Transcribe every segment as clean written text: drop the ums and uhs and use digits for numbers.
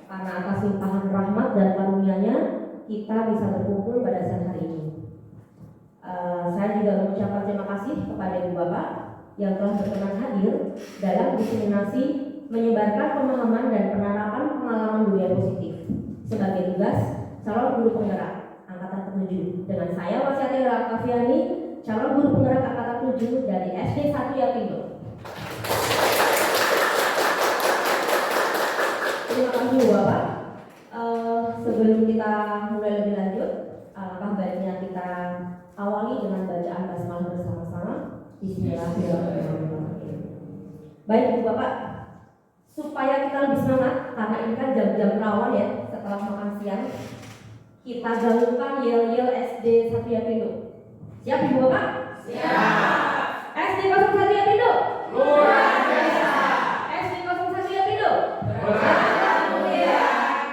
karena atas limpahan rahmat dan karunia-Nya kita bisa berkumpul pada siang hari ini. Saya juga mengucapkan terima kasih kepada Ibu Bapak yang telah berkenan hadir dalam diseminasi menyebarkan pemahaman dan penerapan pengalaman budaya positif sebagai tugas calon guru penggerak angkatan ke-7 dengan saya Wasiati Rakafiani, calon guru penggerak angkatan 7 dari SD 1 Yapindo. Terima kasih Bapak. Sebelum kita mulai lebih lanjut, alangkah baiknya kita awali dengan bacaan basmalah bersama-sama. Bismillahirrahmanirrahim. Baik Ibu Bapak, supaya kita lebih semangat karena ini kan jam-jam rawan ya setelah makan siang, kita gaungkan yel-yel SD 1 Yapindo. Siap Ibu Bapak? Siap. SD 01 Yapindo. Luar biasa. SD 01 Yapindo. Berkata mulia,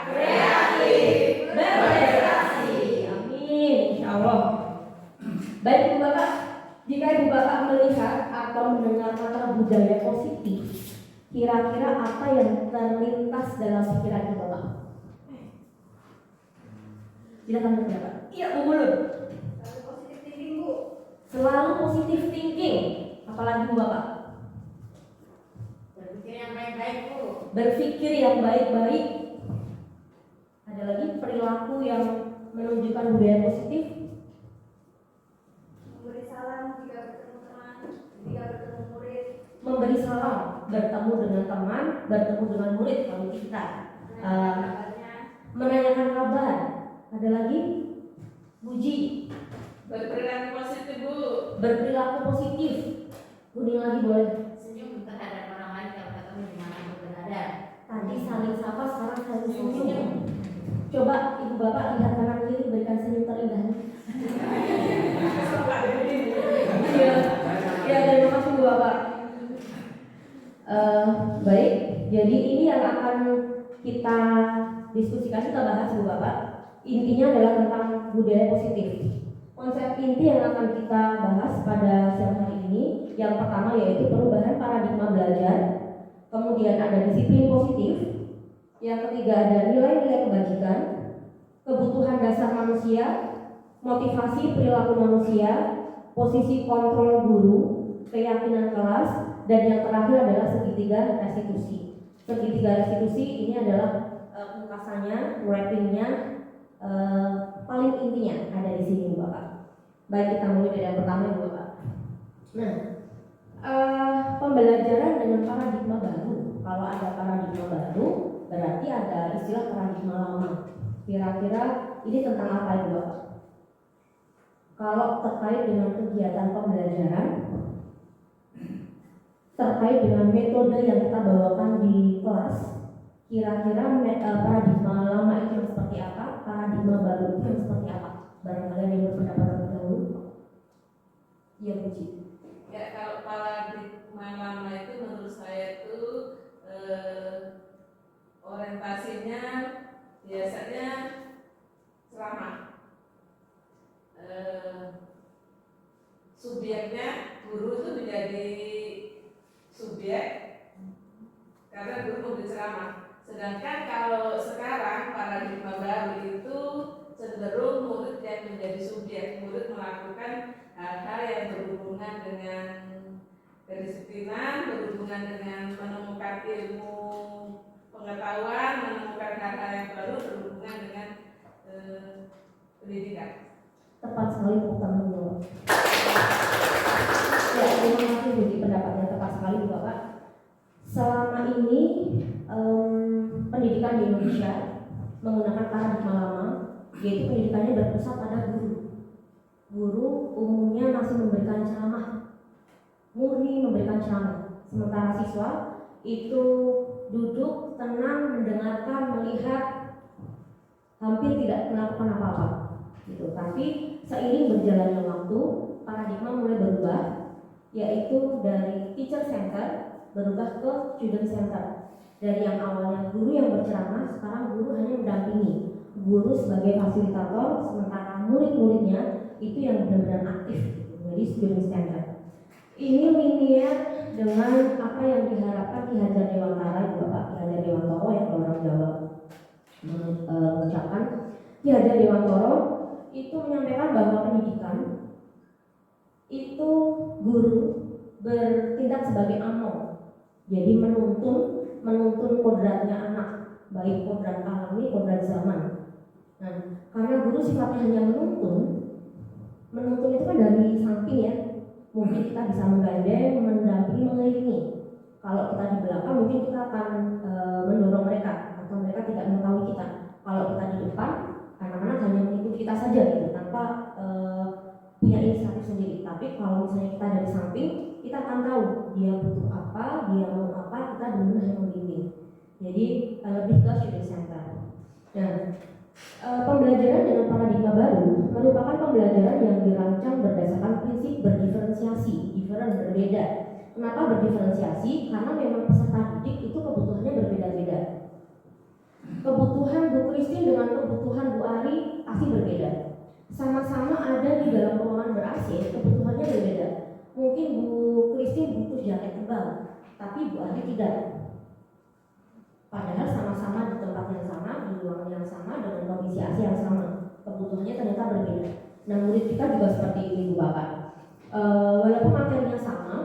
kreatif, berprestasi. Amin, insyaallah. Baik Ibu Bapak, jika Ibu Bapak melihat atau mendengar kata budaya positif, kira-kira apa yang terlintas dalam pikiran Ibu Bapak? Silakan berkata. Iya Bu Mulun. Selalu positif thinking Bu. Selalu positif thinking. Apalagi Bu Bapak? Berpikir yang baik-baik Bu. Berpikir yang baik-baik. Ada lagi perilaku yang menunjukkan budaya positif. Memberi salam jika bertemu teman, jika bertemu murid. Memberi salam, bertemu dengan teman, bertemu dengan murid kalau kita. Menanyakan kabar. Ada lagi? Puji. Berperilaku positif Bu. Berperilaku positif. Uning lagi boleh. Senyum terhadap orang lain kalau ketemu dimanapun berada. Tadi saling sapa, sekarang saling senyum. Coba Ibu Bapak lihat kanan kiri, berikan senyum terindah. Iya, ya terima kasih Bu Bapak. Baik, jadi ini yang akan kita diskusikan, kita bahas Bu Bapak. Intinya adalah tentang budaya positif. Konsep inti yang akan kita bahas pada siang hari ini, yang pertama yaitu perubahan paradigma belajar, kemudian ada disiplin positif, yang ketiga ada nilai-nilai kebajikan, kebutuhan dasar manusia, motivasi perilaku manusia, posisi kontrol guru, keyakinan kelas, dan yang terakhir adalah segitiga restitusi. Segitiga restitusi ini adalah pungkasannya, wrappingnya, paling intinya ada di sini Bu Bapak. Baik, kita mulai dari yang pertama Bu Bapak. Nah, pembelajaran dengan paradigma baru. Kalau ada paradigma baru, berarti ada istilah paradigma lama. Kira-kira ini tentang apa Ibu Bapak? Kalau terkait dengan kegiatan pembelajaran, terkait dengan metode yang kita bawakan di kelas, kira-kira paradigma lama itu yang seperti apa? Paradigma baru itu yang seperti apa? Barangkali ada yang berpendapat terlebih dahulu. Iya Puji. Ya, kalau paradigma lama itu menurut saya itu orientasinya biasanya ceramah. Subjeknya guru itu menjadi subjek karena guru memberi ceramah. Sedangkan kalau sekarang paradigma baru itu cenderung murid yang menjadi subjek, murid melakukan hal-hal yang berhubungan dengan kedisiplinan, berhubungan dengan menemukan ilmu pengetahuan, menemukan hal-hal yang baru, berhubungan dengan pendidikan. Tepat sekali Bu Bapak. Ya, terima kasih Budi, pendapatnya tepat sekali Bu Bapak. Selama ini pendidikan di Indonesia menggunakan paradigma lama, yaitu pendidikannya berpusat pada guru. Guru umumnya masih memberikan ceramah, murni memberikan ceramah. Sementara siswa itu duduk tenang, mendengarkan, melihat, hampir tidak melakukan apa-apa. Gitu. Tapi seiring berjalannya waktu, paradigma mulai berubah, yaitu dari teacher center berubah ke student center. Dari yang awalnya guru yang berceramah, sekarang guru hanya mendampingi. Guru sebagai fasilitator, sementara murid-muridnya itu yang benar-benar aktif. Jadi student center. Ini linear dengan apa yang diharapkan Ki Hajar Dewantara, Bapak Ki Hajar Dewantara yang orang Jawa. mengucapkan Ki Hajar Dewantara itu menyampaikan bahwa pendidikan itu guru bertindak sebagai among, jadi menuntun kodratnya anak, baik kodrat alami, kodrat zaman. Nah, karena guru sifatnya hanya menuntun itu kan dari samping ya. Mungkin kita bisa menggandeng, mendampingi, mengelilingi. Kalau kita di belakang mungkin kita akan mendorong mereka atau mereka tidak mengetahui kita. Kalau kita di depan, anak-anak hanya mengikuti kita saja gitu, tanpa punya inisiatif sendiri. Tapi kalau misalnya kita dari samping, kita akan tahu dia butuh apa, dia mau apa, kita benar-benar hanya membimbing. Jadi lebih ke student center. Nah, pembelajaran dengan paradigma baru merupakan pembelajaran yang dirancang berdasarkan prinsip berdiferensiasi, berbeda. Kenapa berdiferensiasi? Karena memang peserta didik itu kebutuhannya berbeda-beda. Kebutuhan Bu Christine dengan kebutuhan Bu Ari pasti berbeda. Sama-sama ada di dalam ruangan ber-AC, kebutuhannya berbeda. Mungkin Bu Christine butuh jaket tebal, tapi Bu Ari tidak. Padahal sama-sama di tempat yang sama, di ruangan yang sama, dengan kondisi AC yang sama, kebutuhannya ternyata berbeda. Nah, murid kita juga seperti ini, Bu Bapak. Walaupun materinya sama,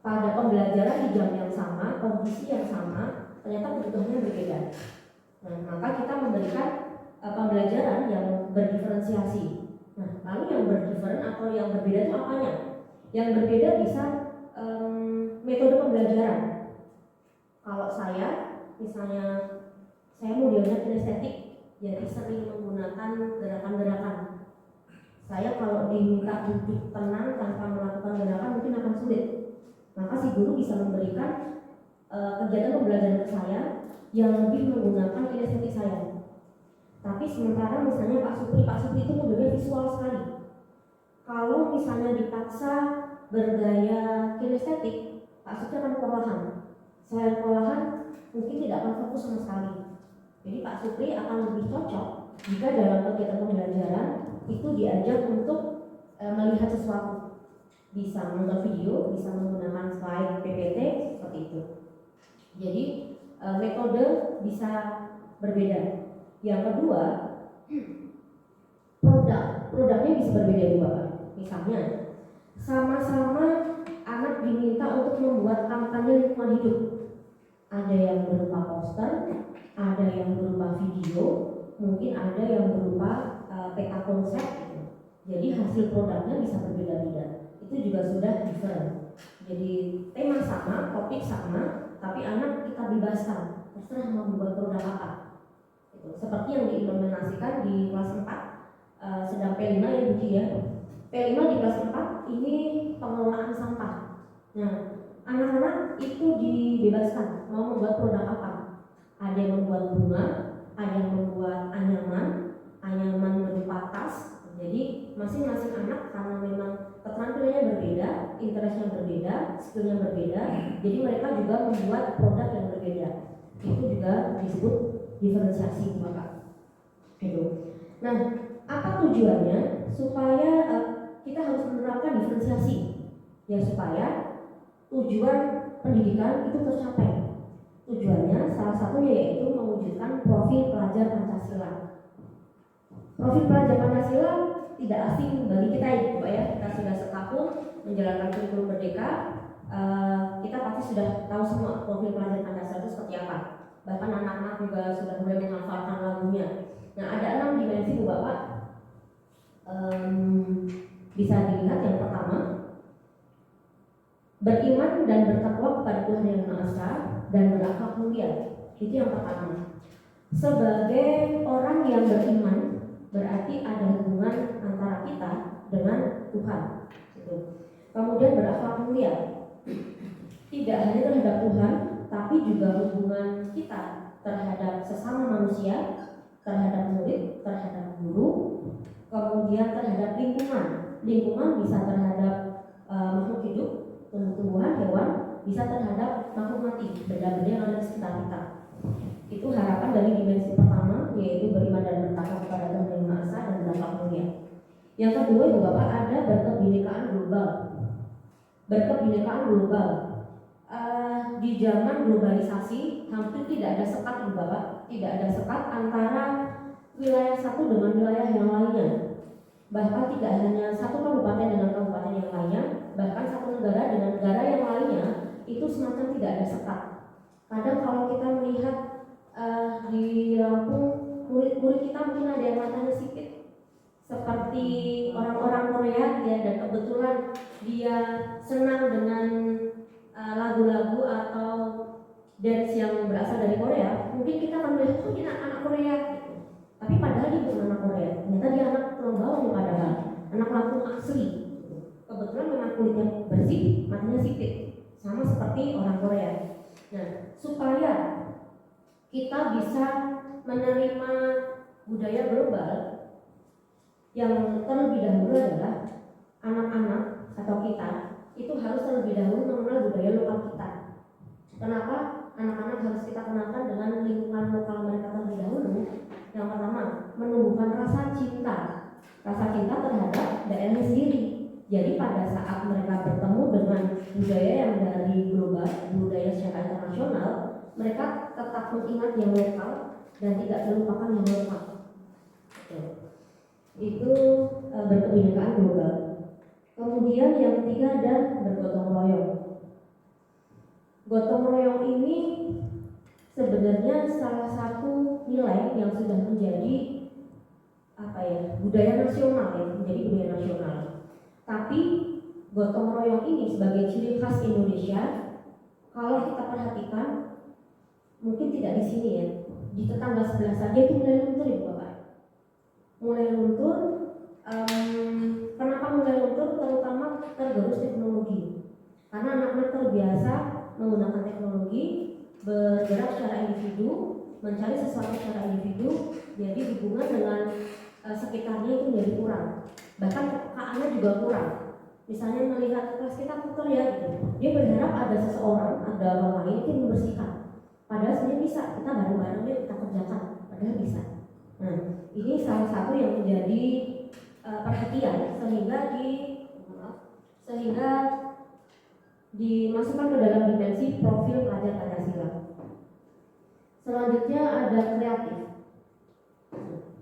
pada pembelajaran di jam yang sama, kondisi yang sama, ternyata kebutuhannya berbeda. Nah, maka kita memberikan pembelajaran yang berdiferensiasi. Nah, lalu yang berdiferen atau yang berbeda itu apanya? Yang berbeda bisa metode pembelajaran. Kalau saya, misalnya saya modelnya kinestetik, jadi sering menggunakan gerakan-gerakan. Saya kalau diminta duduk tenang tanpa melakukan gerakan mungkin akan sulit. Maka si guru bisa memberikan kegiatan pembelajaran ke saya yang lebih menggunakan kinestetik saya. Tapi sementara misalnya Pak Supri itu modelnya visual sekali. Kalau misalnya dipaksa bergaya kinestetik, Pak Supri akan kewalahan. Saya kewalahan mungkin tidak akan fokus sama sekali. Jadi Pak Supri akan lebih cocok jika dalam kegiatan pembelajaran itu diajak untuk melihat sesuatu, bisa menonton video, bisa menggunakan slide PPT seperti itu. Jadi metode bisa berbeda. Yang kedua, produknya bisa berbeda juga, Pak. Misalnya, sama-sama anak diminta untuk membuat kampanye lingkungan hidup. Ada yang berupa poster, ada yang berupa video, mungkin ada yang berupa peta konsep gitu. Jadi hasil produknya bisa berbeda-beda. Itu juga sudah different. Jadi tema sama, topik sama, tapi anak kita bebaskan terserah mau membuat produk apa. Gitu. Seperti yang diimplementasikan di kelas 4, sedang P5 ya Bu ya. P5 di kelas 4 ini pengelolaan sampah. Nah, anak-anak itu dibebaskan mau membuat produk apa. Ada yang membuat bunga, ada yang membuat anyaman berupa tas. Jadi masing-masing anak karena memang keterampilannya berbeda, interestnya berbeda, skillnya berbeda, jadi mereka juga membuat produk yang berbeda. Itu juga disebut diferensiasi, Bapak. Itu. Nah, apa tujuannya? Supaya kita harus menerapkan diferensiasi, ya supaya tujuan pendidikan itu tercapai. Tujuannya salah satunya yaitu mewujudkan profil pelajar Pancasila. Profil pelajar Pancasila tidak asing bagi kita ya, Bapak ya. Kita sudah setahun menjalankan kurikulum Merdeka, kita pasti sudah tahu semua profil pelajar Pancasila itu seperti apa. Bahkan anak-anak juga sudah mulai menghafalkan lagunya. Nah, ada 6 dimensi Bu Bapak. Bisa dilihat yang pertama, beriman dan bertakwa kepada Tuhan Yang Maha Esa dan berakhlak mulia. Itu yang pertama. Sebagai orang yang beriman, berarti ada hubungan antara kita dengan Tuhan. Gitu. Kemudian berakhlak mulia, tidak hanya terhadap Tuhan, tapi juga hubungan kita terhadap sesama manusia, terhadap murid, terhadap guru, kemudian terhadap lingkungan. Lingkungan bisa terhadap makhluk hidup, tumbuh-tumbuhan, hewan, bisa terhadap makhluk mati, benda-benda yang ada di sekitar kita. Itu harapan dari dimensi pertama, yaitu beriman dan bertakwa kepada Tuhan Yang Maha Esa dan berakhlak mulia. Yang kedua, Ibu Bapak, ada berkebinekaan global. Berkebinekaan global di zaman globalisasi hampir tidak ada sekat di Bapak, tidak ada sekat antara wilayah satu dengan wilayah yang lainnya. Bahkan tidak hanya satu kabupaten dengan kabupaten yang lainnya, bahkan satu negara dengan negara yang lainnya itu semacam tidak ada sekat. Kadang kalau kita melihat di Lampung, murid-murid kita mungkin ada yang matanya sipit seperti orang-orang Korea ya, dan kebetulan dia senang dengan lagu-lagu atau dance yang berasal dari Korea, mungkin kita akan melihat oh ini anak Korea gitu. Tapi padahal dia bukan anak Korea, ternyata dia anak Pulau Bawang, padahal anak Lampung asli. Kebetulan memang kulitnya bersih, matanya sipit, sama seperti orang Korea. Nah, supaya kita bisa menerima budaya global, yang terlebih dahulu adalah anak-anak atau kita itu harus terlebih dahulu mengenal budaya lokal kita. Kenapa anak-anak harus kita kenalkan dengan lingkungan lokal mereka terlebih dahulu? Yang pertama, menumbuhkan rasa cinta terhadap daerahnya sendiri. Jadi pada saat mereka bertemu dengan budaya yang dari global, budaya secara internasional, mereka tetap mengingat yang lokal dan tidak melupakan yang lokal. Itu berkebinekaan global. Kemudian yang ketiga ada bergotong royong. Gotong royong ini sebenarnya salah satu nilai yang sudah menjadi budaya nasional ya, menjadi budaya nasional. Tapi gotong royong ini sebagai ciri khas Indonesia, kalau kita perhatikan mungkin tidak di sini ya, di tetangga sebelah saja itu mulai luntur ya Bapak. Mulai luntur. Kenapa mulai luntur? Terutama tergerus teknologi. Karena anak-anak terbiasa menggunakan teknologi, bergerak secara individu, mencari sesuatu secara individu, jadi hubungan dengan sekitarnya itu menjadi kurang. Bahkan kepekaannya juga kurang. Misalnya melihat kelas kita kotor ya, gitu. Dia berharap ada seseorang, ada orang lain yang membersihkan. Padahal sebenarnya bisa, kita bareng-bareng kita kerjakan. Padahal bisa. Nah, ini salah satu yang menjadi perhatian sehingga dimasukkan ke dalam dimensi profil pelajar Pancasila. Selanjutnya ada kreatif.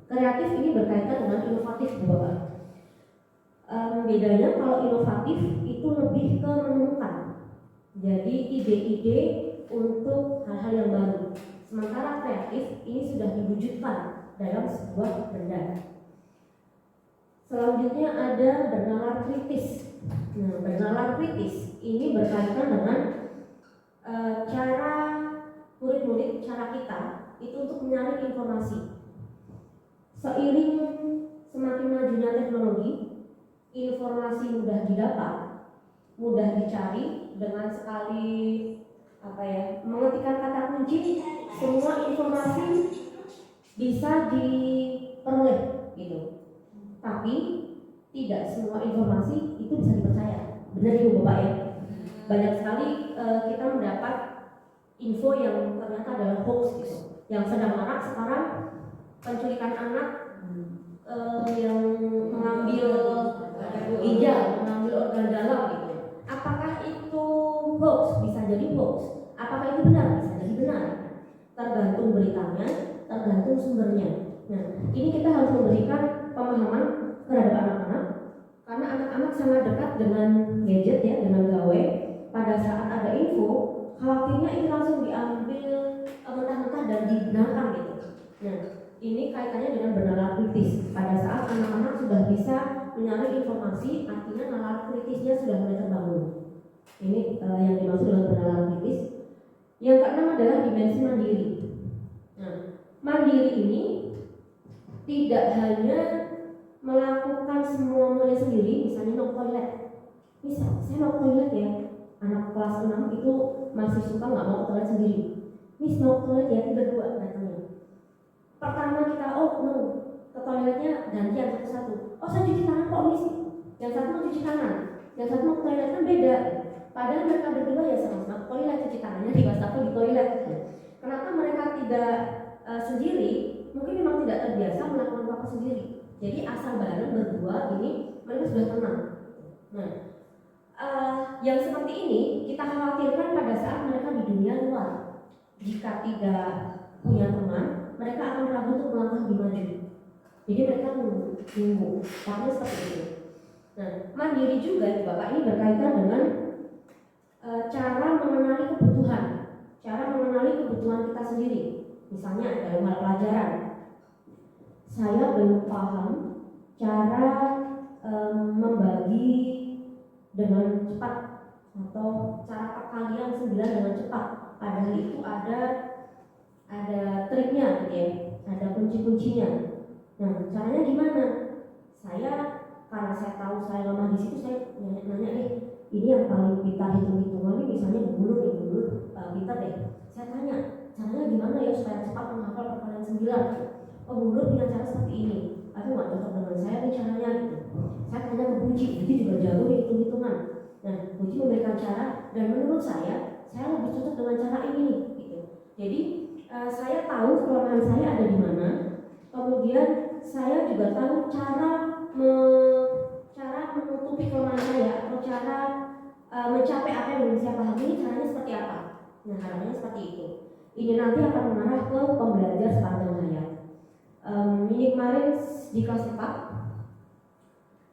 Kreatif ini berkaitan dengan inovatif, Bapak. Bedanya kalau inovatif itu lebih ke menemukan, jadi ide-ide untuk hal-hal yang baru. Sementara kreatif ini sudah diwujudkan dalam sebuah benda. Selanjutnya ada bernalar kritis. Nah, bernalar kritis ini berkaitan dengan cara murid-murid, cara kita itu untuk menyaring informasi. Seiring semakin majunya teknologi, informasi mudah didapat, mudah dicari, dengan sekali mengetikkan kata kunci, semua informasi bisa diperoleh gitu. Tapi tidak semua informasi itu bisa dipercaya. Benar Ibu Bapak ya? Banyak sekali kita mendapat info yang ternyata adalah hoax gitu. Yang sedang marak sekarang penculikan anak, yang mengambil ginjal, mengambil organ dalam gitu. Apakah itu hoax? Bisa jadi hoax. Apakah itu benar? Bisa jadi benar. Tergantung beritanya, tergantung sumbernya. Nah, ini kita harus memberikan pemahaman terhadap anak-anak, karena anak-anak sangat dekat dengan gadget ya, dengan gawe. Pada saat ada info, khawatirnya itu langsung diambil mentah-mentah dan dibenarkan gitu. Nah, ini kaitannya dengan bernalar kritis. Pada saat anak-anak sudah bisa menyaring informasi, artinya nalar kritisnya sudah mulai terbangun. Ini yang dimaksud dengan bernalar kritis. Yang keenam adalah dimensi mandiri. Nah, mandiri ini tidak hanya melakukan semuanya sendiri, misalnya nok toilet. Misal, saya nok toilet ya, anak kelas 6 itu masih suka nggak mau ke toilet sendiri. Miss nok toilet ya, berdua datangnya. Pertama kita, ke toiletnya gantian satu-satu. Oh saya cuci tangan kok Miss, yang satu mau cuci tangan, yang satu mau ke toilet, kan beda. Padahal mereka berdua ya sama-sama ke toilet, cuci tangannya di wastafel di toilet. Kenapa mereka tidak sendiri? Mungkin memang tidak terbiasa melakukan apa-apa sendiri. Jadi asal bareng berdua ini mereka sudah tenang. Nah, yang seperti ini kita khawatirkan pada saat mereka di dunia luar. Jika tidak punya teman, mereka akan ragu untuk melangkah lebih maju. Jadi mereka nunggu, karena seperti itu. Nah, mandiri juga Bapak ini berkaitan dengan cara mengenali kebutuhan kita sendiri. Misalnya dalam hal pelajaran, saya belum paham cara membagi dengan cepat atau cara perkalian 9 dengan cepat. Padahal itu ada triknya gitu ya, ada kunci-kuncinya. Nah, caranya gimana? Karena saya tahu saya lemah di situ, saya nanya deh, ini yang paling pintar hitung-hitungan ini misalnya dulu pintar deh. Saya tanya, caranya gimana ya supaya cepat menghafal perkalian 9? Oh, dulu punya cara seperti ini. Tapi nggak cocok dengan saya nih caranya gitu. Saya tanya ke Puji, Puji juga jago di hitung-hitungan. Nah, Puji memberikan cara dan menurut saya lebih cocok dengan cara ini nih gitu. Jadi saya tahu kelemahan saya ada di mana. Kemudian saya juga tahu cara menutupi kelemahan saya atau cara mencapai apa yang belum saya pahami, caranya seperti apa. Nah, harapannya seperti itu. Ini nanti akan mengarah ke pembelajar sepanjang hayat. Ini kemarin di kelas 4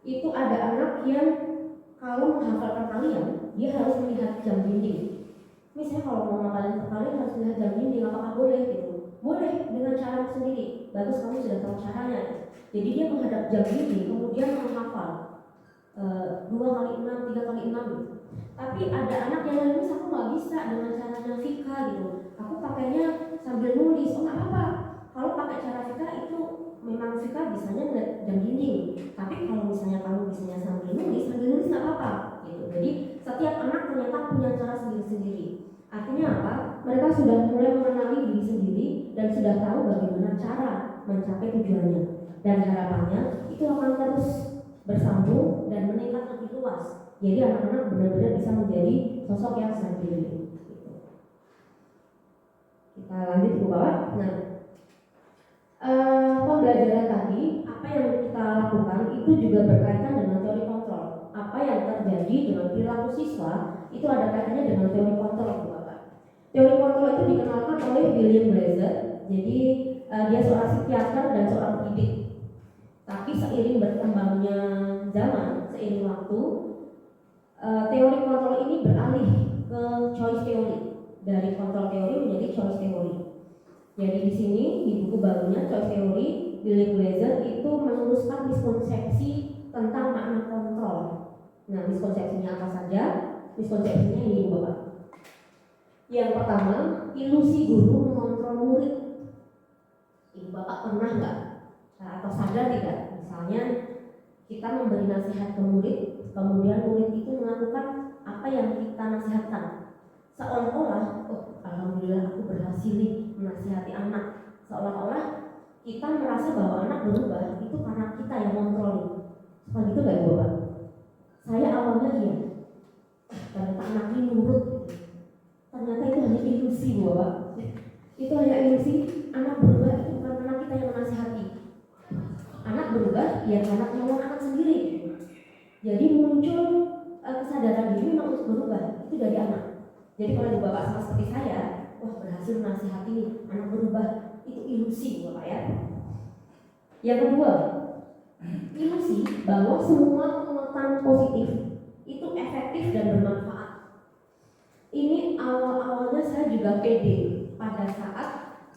itu ada anak yang kalau menghafal perkalian dia harus melihat jam dinding. Misalnya kalau mau ngapalin perkalian harus melihat jam dinding, apakah boleh gitu? Boleh dengan cara sendiri. Bagus, kamu sudah tahu caranya. Jadi dia menghadap jam dinding kemudian menghafal 2 kali 6, 3 kali 6 gitu. Tapi ada anak yang lain, aku nggak bisa dengan caranya Vika gitu. Aku pakainya sambil nulis. Oh, nggak apa-apa. Kalau pakai cara Vika itu memang Vika bisanya ngeliat jam dinding. Tapi kalau misalnya kamu bisanya sambil nulis nggak apa-apa gitu. Jadi setiap anak ternyata punya cara sendiri-sendiri. Artinya apa? Mereka sudah mulai mengenali diri sendiri dan sudah tahu bagaimana cara mencapai tujuannya. Dan harapannya itu akan terus bersambung dan meningkat lebih luas. Jadi anak-anak benar-benar bisa menjadi sosok yang mandiri. Kita lanjut ke bawah. Nah, pembelajaran tadi, apa yang kita lakukan itu juga berkaitan dengan teori kontrol. Apa yang terjadi dengan perilaku siswa itu ada kaitannya dengan teori kontrol, Bapak. Teori kontrol itu dikenalkan oleh William Blazer. Jadi dia seorang psikiater dan seorang pendidik. Tapi seiring berkembangnya zaman, seiring waktu, teori kontrol ini beralih ke choice theory. Dari kontrol teori menjadi choice theory. Jadi di sini di buku barunya choice theory, William Blazer itu meluruskan miskonsepsi tentang makna kontrol. Nah, miskonsepsinya apa saja? Miskonsepsinya ini, Bapak. Yang pertama, ilusi guru mengontrol murid. Ibu Bapak pernah nggak atau sadar tidak? Misalnya kita memberi nasihat ke murid, kemudian murid itu melakukan apa yang kita nasihatkan. Seolah-olah, oh alhamdulillah aku berhasil nih menasihati anak. Seolah-olah kita merasa bahwa anak berubah itu karena kita yang kontrol. Seperti itu nggak, Bapak? Saya awalnya iya, ternyata anak ini nurut. Ternyata itu hanya ilusi, Bapak. Itu hanya ilusi. Anak berubah itu bukan karena kita yang menasihati. Anak berubah ya karena kemauan anak sendiri. Jadi muncul kesadaran diri memang untuk berubah itu dari anak. Jadi kalau Bapak sama seperti saya, wah berhasil menasihati nih, anak berubah, itu ilusi, Bapak ya. Yang kedua, ilusi bahwa semua penguatan positif itu efektif dan bermanfaat. Ini awal-awalnya saya juga pede pada saat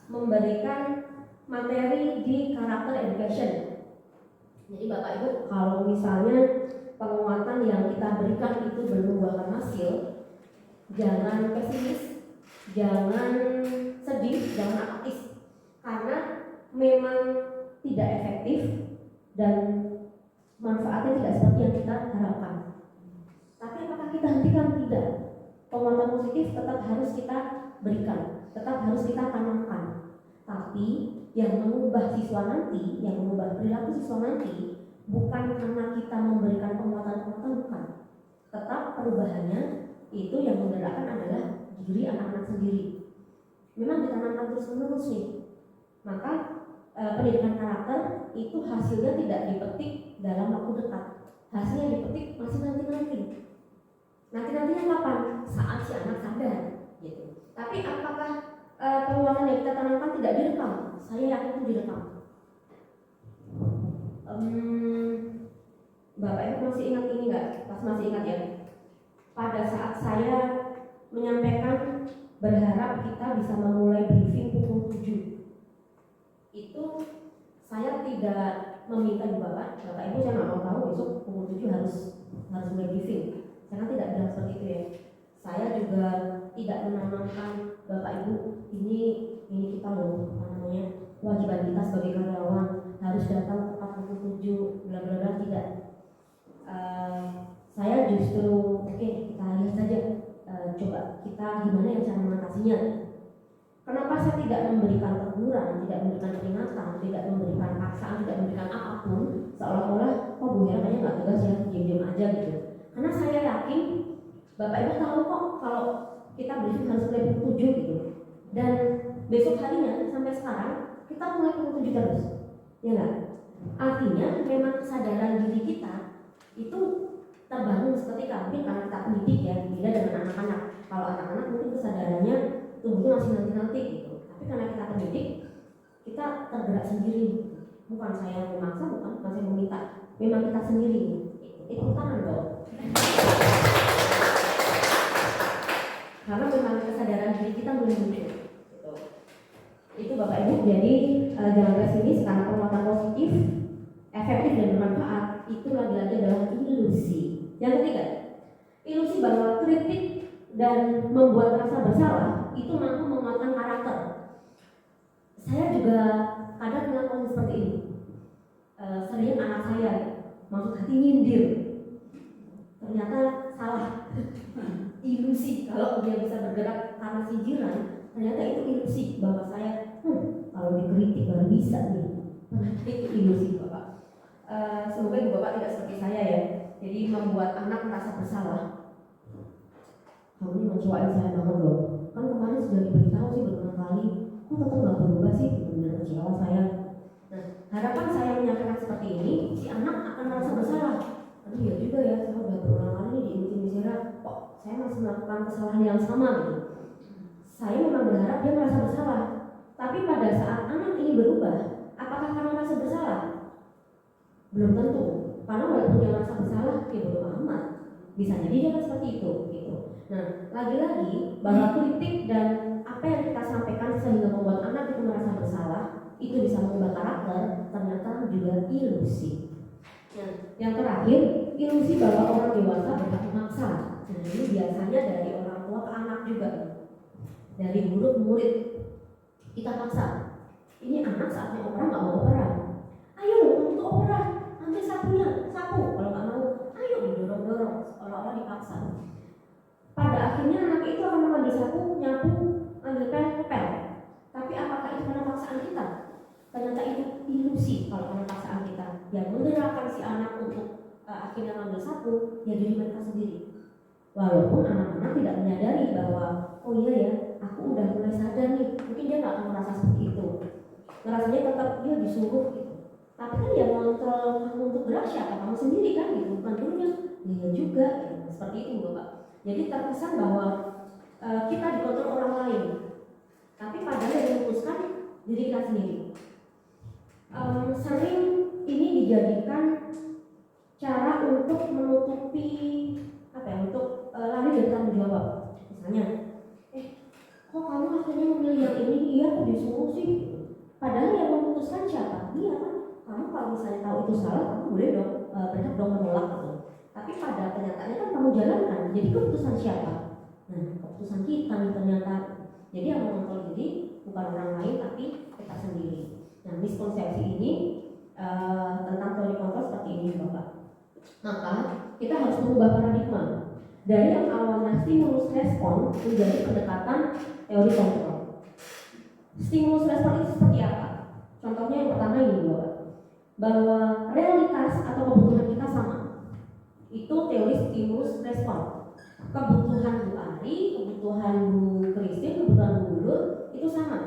memberikan materi di karakter education. Jadi Bapak Ibu, kalau misalnya penguatan yang kita berikan itu berbuahkan hasil, jangan pesimis, jangan sedih, jangan apatis, karena memang tidak efektif dan manfaatnya tidak seperti yang kita harapkan. Tapi apakah kita hentikan? Tidak. Penguatan positif tetap harus kita berikan, tetap harus kita tanamkan. Tapi yang mengubah siswa nanti, yang mengubah perilaku siswa nanti, bukan karena kita memberikan penguatan-penguatan, bukan. Tetap perubahannya itu yang menggerakkan adalah diri anak-anak sendiri. Memang ditanamkan terus-menerus nih. Maka pendidikan karakter itu hasilnya tidak dipetik dalam waktu dekat. Hasilnya dipetik masih nanti. Nanti-nantinya kapan? Saat si anak sadar gitu. Tapi apakah penguatan yang kita tanamkan tidak direkam? Saya yakin itu direkam. Bapak Ibu masih ingat ini nggak? Pas masih ingat ya? Pada saat saya menyampaikan berharap kita bisa memulai briefing pukul 7, itu saya tidak meminta Bapak Ibu, saya nggak mau tahu besok pukul 7 harus mulai briefing. Saya kan tidak bilang seperti itu ya. Saya juga tidak menanamkan Bapak Ibu ini kita loh, kewajiban kita sebagai karyawan harus datang tepat pukul 7, bla bla bla, tidak. Saya justru kita lihat saja, coba kita gimana yang cara mengatasinya. Kenapa saya tidak memberikan teguran, tidak memberikan peringatan, tidak memberikan paksaan, tidak memberikan apapun, seolah-olah Bu Hera kayaknya nggak tegas ya, diam-diam aja gitu. Karena saya yakin Bapak Ibu tahu kok kalau kita briefing harus mulai pukul 7 gitu. Dan besok harinya sampai sekarang kita mulai pukul 7 terus, ya nggak? Artinya memang kesadaran diri kita itu terbangun seketika, mungkin karena kita pendidik ya, beda dengan anak-anak. Kalau anak-anak mungkin kesadarannya tumbuhnya masih nanti gitu. Tapi karena kita pendidik, kita tergerak sendiri. Bukan saya memaksa, bukan saya meminta. Memang kita sendiri. Itu tangan dong. Karena memang kesadaran diri kita belum muncul. Gitu. Itu Bapak Ibu. Jadi jalan sini sekarang penguatan positif, efektif dan bermanfaat itu lagi-lagi adalah ilusi. Yang ketiga, ilusi bahwa kritik dan membuat rasa bersalah itu mampu menguatkan karakter. Saya juga kadang melakukan seperti ini. Sering anak saya maksud hati nyindir, ternyata salah. Ilusi kalau dia bisa bergerak karena sindiran, ternyata itu ilusi bahwa saya kalau dikritik baru bisa nih. Ternyata itu ilusi Bapak. Semoga Ibu Bapak tidak seperti saya ya. Jadi membuat anak merasa bersalah. Kamu ini mencuain saya banget loh. Kan kemarin sudah diberitahu sih berkali-kali, kok tetap nggak berubah sih? Benar kecewa saya. Nah, harapan saya menyampaikan seperti ini, si anak akan merasa bersalah. Aduh ya juga ya, saya udah berulang kali diingetin Miss Hera, kok saya masih melakukan kesalahan yang sama gitu. Saya memang berharap dia merasa bersalah. Tapi pada saat anak ini berubah, apakah karena merasa bersalah? Belum tentu. Karena walaupun dia merasa bersalah, dia bodo amat. Bisa jadi dia seperti itu gitu. Nah, lagi-lagi bahwa kritik dan apa yang kita sampaikan sehingga membuat anak itu merasa bersalah itu bisa mengubah karakter, ternyata juga ilusi. Nah, yang terakhir, ilusi bahwa orang dewasa berhak memaksa. Nah, ini biasanya dari orang tua ke anak juga, dari guru ke murid. Kita paksa. Ini anak saatnya opera nggak mau opera. Ayo untuk opera, ambil sapunya, sapu. Kalau nggak mau, ayo didorong-dorong, seolah-olah dipaksa. Pada akhirnya anak itu akan mengambil sapu, nyapu, ambil pel. Tapi apakah itu karena paksaan kita? Ternyata itu ilusi kalau karena paksaan kita. Yang menggerakkan si anak untuk akhirnya mengambil sapu, ya diri mereka sendiri. Walaupun anak-anak tidak menyadari bahwa oh iya ya, aku udah mulai sadar nih. Mungkin dia nggak akan merasa seperti itu. Ngerasanya tetap dia disuruh gitu. Tapi kan yang mengontrol kamu untuk gerak siapa? Kamu sendiri kan gitu, bukan gurunya. Ya juga, gitu. Seperti itu Bapak. Jadi terkesan bahwa kita dikontrol orang lain. Tapi padahal yang memutuskan diri kita sendiri. Sering ini dijadikan cara untuk menutupi untuk lari dari tanggung jawab. Misalnya, kok kamu akhirnya memilih yang ini? Iya, aku disuruh sih. Padahal yang memutuskan siapa? Iya kan? Kamu kalau misalnya tahu itu salah, kamu boleh dong berhak dong menolak gitu. Tapi pada kenyataannya kan kamu jalankan. Jadi keputusan siapa? Nah, keputusan kita nih ternyata. Jadi yang mengontrol diri bukan orang lain tapi kita sendiri. Nah, miskonsepsi ini tentang teori kontrol seperti ini Bapak. Maka kita harus mengubah paradigma dari yang awalnya stimulus respon menjadi pendekatan teori kontrol. Stimulus respon itu seperti apa? Contohnya yang pertama ini Bapak, bahwa realitas atau kebutuhan kita sama. Itu teori stimulus respon. Kebutuhan Bu Ari, kebutuhan Bu Christine, kebutuhan Bu Lulur itu sama.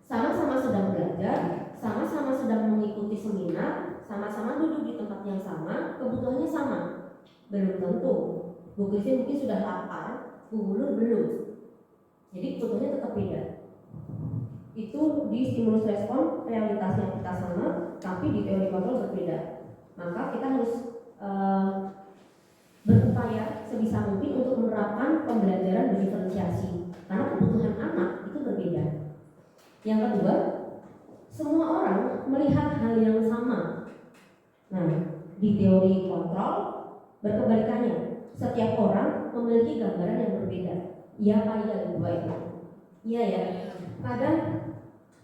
Sama-sama sedang belajar, sama-sama sedang mengikuti seminar, sama-sama duduk di tempat yang sama, kebutuhannya sama. Belum tentu Bu Christine mungkin sudah lapar, Bu Gulur belum. Jadi fotonya tetap beda. Itu di stimulus respon realitasnya kita sama, tapi di teori kontrol berbeda. Maka kita harus berupaya sebisa mungkin untuk menerapkan pembelajaran berdiferensiasi karena kebutuhan anak itu berbeda. Yang kedua, semua orang melihat hal yang sama. Nah, di teori kontrol berkebalikannya, setiap orang memiliki gambaran yang berbeda. Iya Pak, iya Ibu itu. Iya ya. Kadang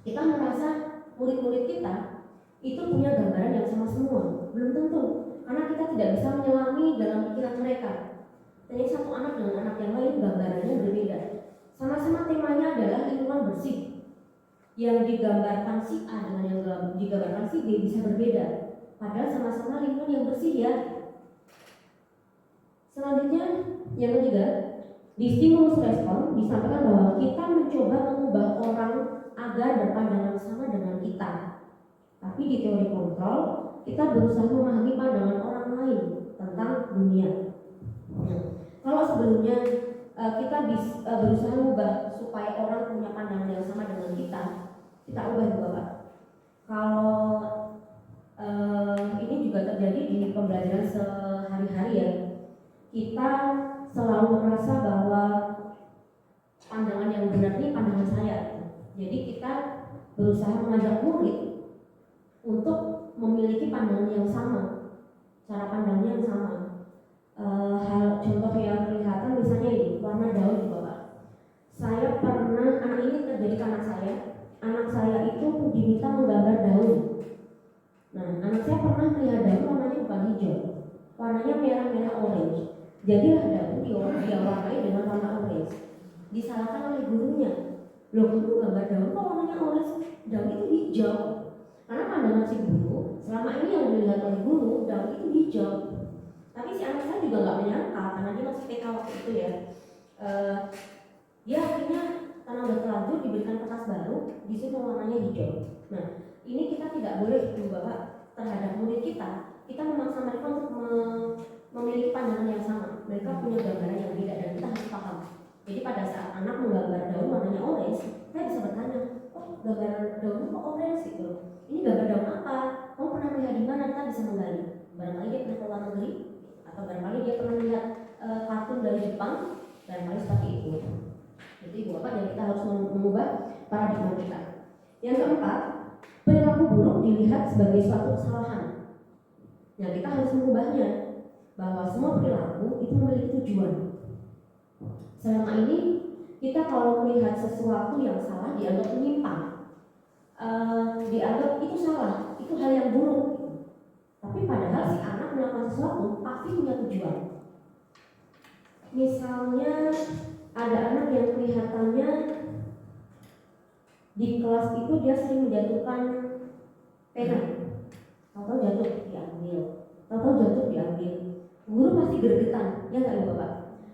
kita merasa murid-murid kita itu punya gambaran yang sama semua, belum tentu, karena kita tidak bisa menyelami dalam pikiran mereka. Jadi satu anak dengan anak yang lain gambarannya berbeda. Sama-sama temanya adalah lingkungan bersih. Yang digambarkan si A dengan yang digambarkan si B bisa berbeda. Padahal sama-sama lingkungan yang bersih ya. Selanjutnya yang ketiga, di stimulus respon disampaikan bahwa kita mencoba mengubah orang agar berpandangan sama dengan kita. Tapi di teori kontrol kita berusaha memahami pandangan orang lain tentang dunia. Nah, kalau sebelumnya kita berusaha mengubah supaya orang punya pandangan yang sama dengan kita ubah juga Pak. Kalau ini juga terjadi di pembelajaran sehari-hari ya. Kita selalu merasa bahwa pandangan yang benar ini pandangan saya. Jadi kita berusaha mengajak murid untuk memiliki pandangan yang sama, cara pandangnya yang sama. Contoh yang kelihatan misalnya ini warna daun juga Pak. Saya pernah, anak ini terjadi ke anak saya. Anak saya itu diminta menggambar daun. Nah, anak saya pernah melihat daun warnanya bukan hijau, warnanya merah-merah orange. Jadilah daun dia warnai dengan warna orange. Disalahkan oleh gurunya. Loh, kamu gambar daun kok warnanya orange? Daun itu hijau. Karena pandangan si guru, selama ini yang dilihat oleh guru, daun itu hijau. Tapi si anak saya juga nggak menyangka karena dia masih TK waktu itu ya. Dia akhirnya karena udah terlanjur diberikan kertas baru, disuruh warnanya hijau. Nah, ini kita tidak boleh Bapak terhadap murid kita. Kita memaksa mereka untuk memiliki pandangan yang sama. Mereka punya gambaran yang beda dan kita harus paham. Jadi pada saat anak menggambar daun warnanya orange, saya bisa bertanya, oh gambar daun kok orange gitu? Ini gambar daun apa? Kamu pernah melihat di mana? Kita bisa menggali. Barangkali dia pernah ke luar negeri, atau barangkali dia pernah melihat kartun dari Jepang, barangkali seperti itu. Jadi Bapak yang kita harus mengubah paradigma kita. Yang keempat, perilaku buruk dilihat sebagai suatu kesalahan. Nah, kita harus mengubahnya bahwa semua perilaku itu memiliki tujuan. Selama ini kita kalau melihat sesuatu yang salah dianggap menyimpang, dianggap itu salah, itu hal yang buruk. Tapi padahal si anak melakukan sesuatu pasti punya tujuan. Misalnya ada anak yang kelihatannya di kelas itu dia sering menjatuhkan pena, atau jatuh diambil, guru pasti gregetan, ya nggak Bapak?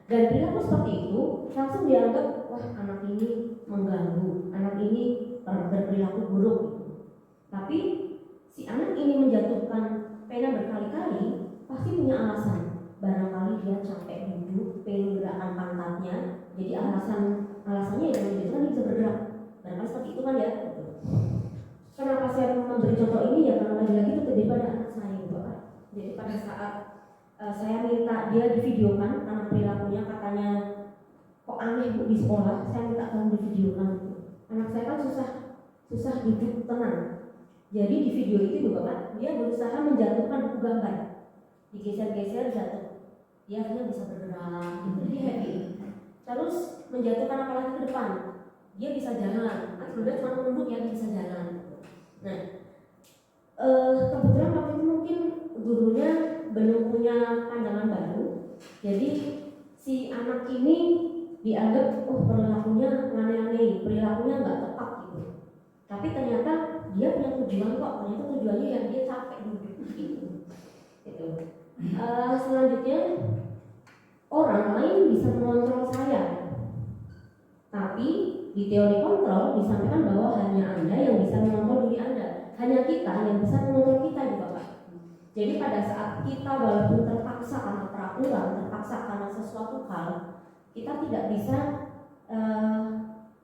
Dan perilaku seperti itu langsung dianggap wah anak ini mengganggu, anak ini berperilaku buruk. Tapi si anak ini menjatuhkan pena berkali-kali pasti punya alasan. Barangkali dia capek duduk, pengen gerakan pantatnya, jadi alasannya yang menjadikan dia bisa bergerak. Barangkali seperti itu kan ya. Kenapa saya memberi contoh ini ya karena lagi-lagi itu terjadi pada anak saya Bapak. Jadi pada saat saya minta dia divideokan karena perilakunya katanya kok aneh Bu di sekolah, saya minta tolong divideokan. Anak saya kan susah duduk tenang. Jadi di video itu Bapak, dia berusaha menjatuhkan buku gambar, digeser-geser jatuh. Dia akhirnya bisa bergerak, dia happy. Terus menjatuhkan apalagi ke depan, dia bisa jalan. Sebelumnya cuma menunduk ya dia bisa jalan. Nah, kebetulan waktu itu mungkin gurunya belum punya pandangan baru, jadi si anak ini dianggap perilakunya aneh-aneh, perilakunya nggak tepat gitu. Tapi ternyata dia punya tujuan kok, ternyata tujuannya yang dia capek duduk gitu. Selanjutnya orang lain bisa mengontrol saya, tapi di teori kontrol disampaikan bahwa hanya Anda yang bisa mengontrol diri Anda, hanya kita yang bisa mengontrol kita juga Pak. Jadi pada saat kita walaupun terpaksa karena peraturan, terpaksa karena sesuatu suatu hal, kita tidak bisa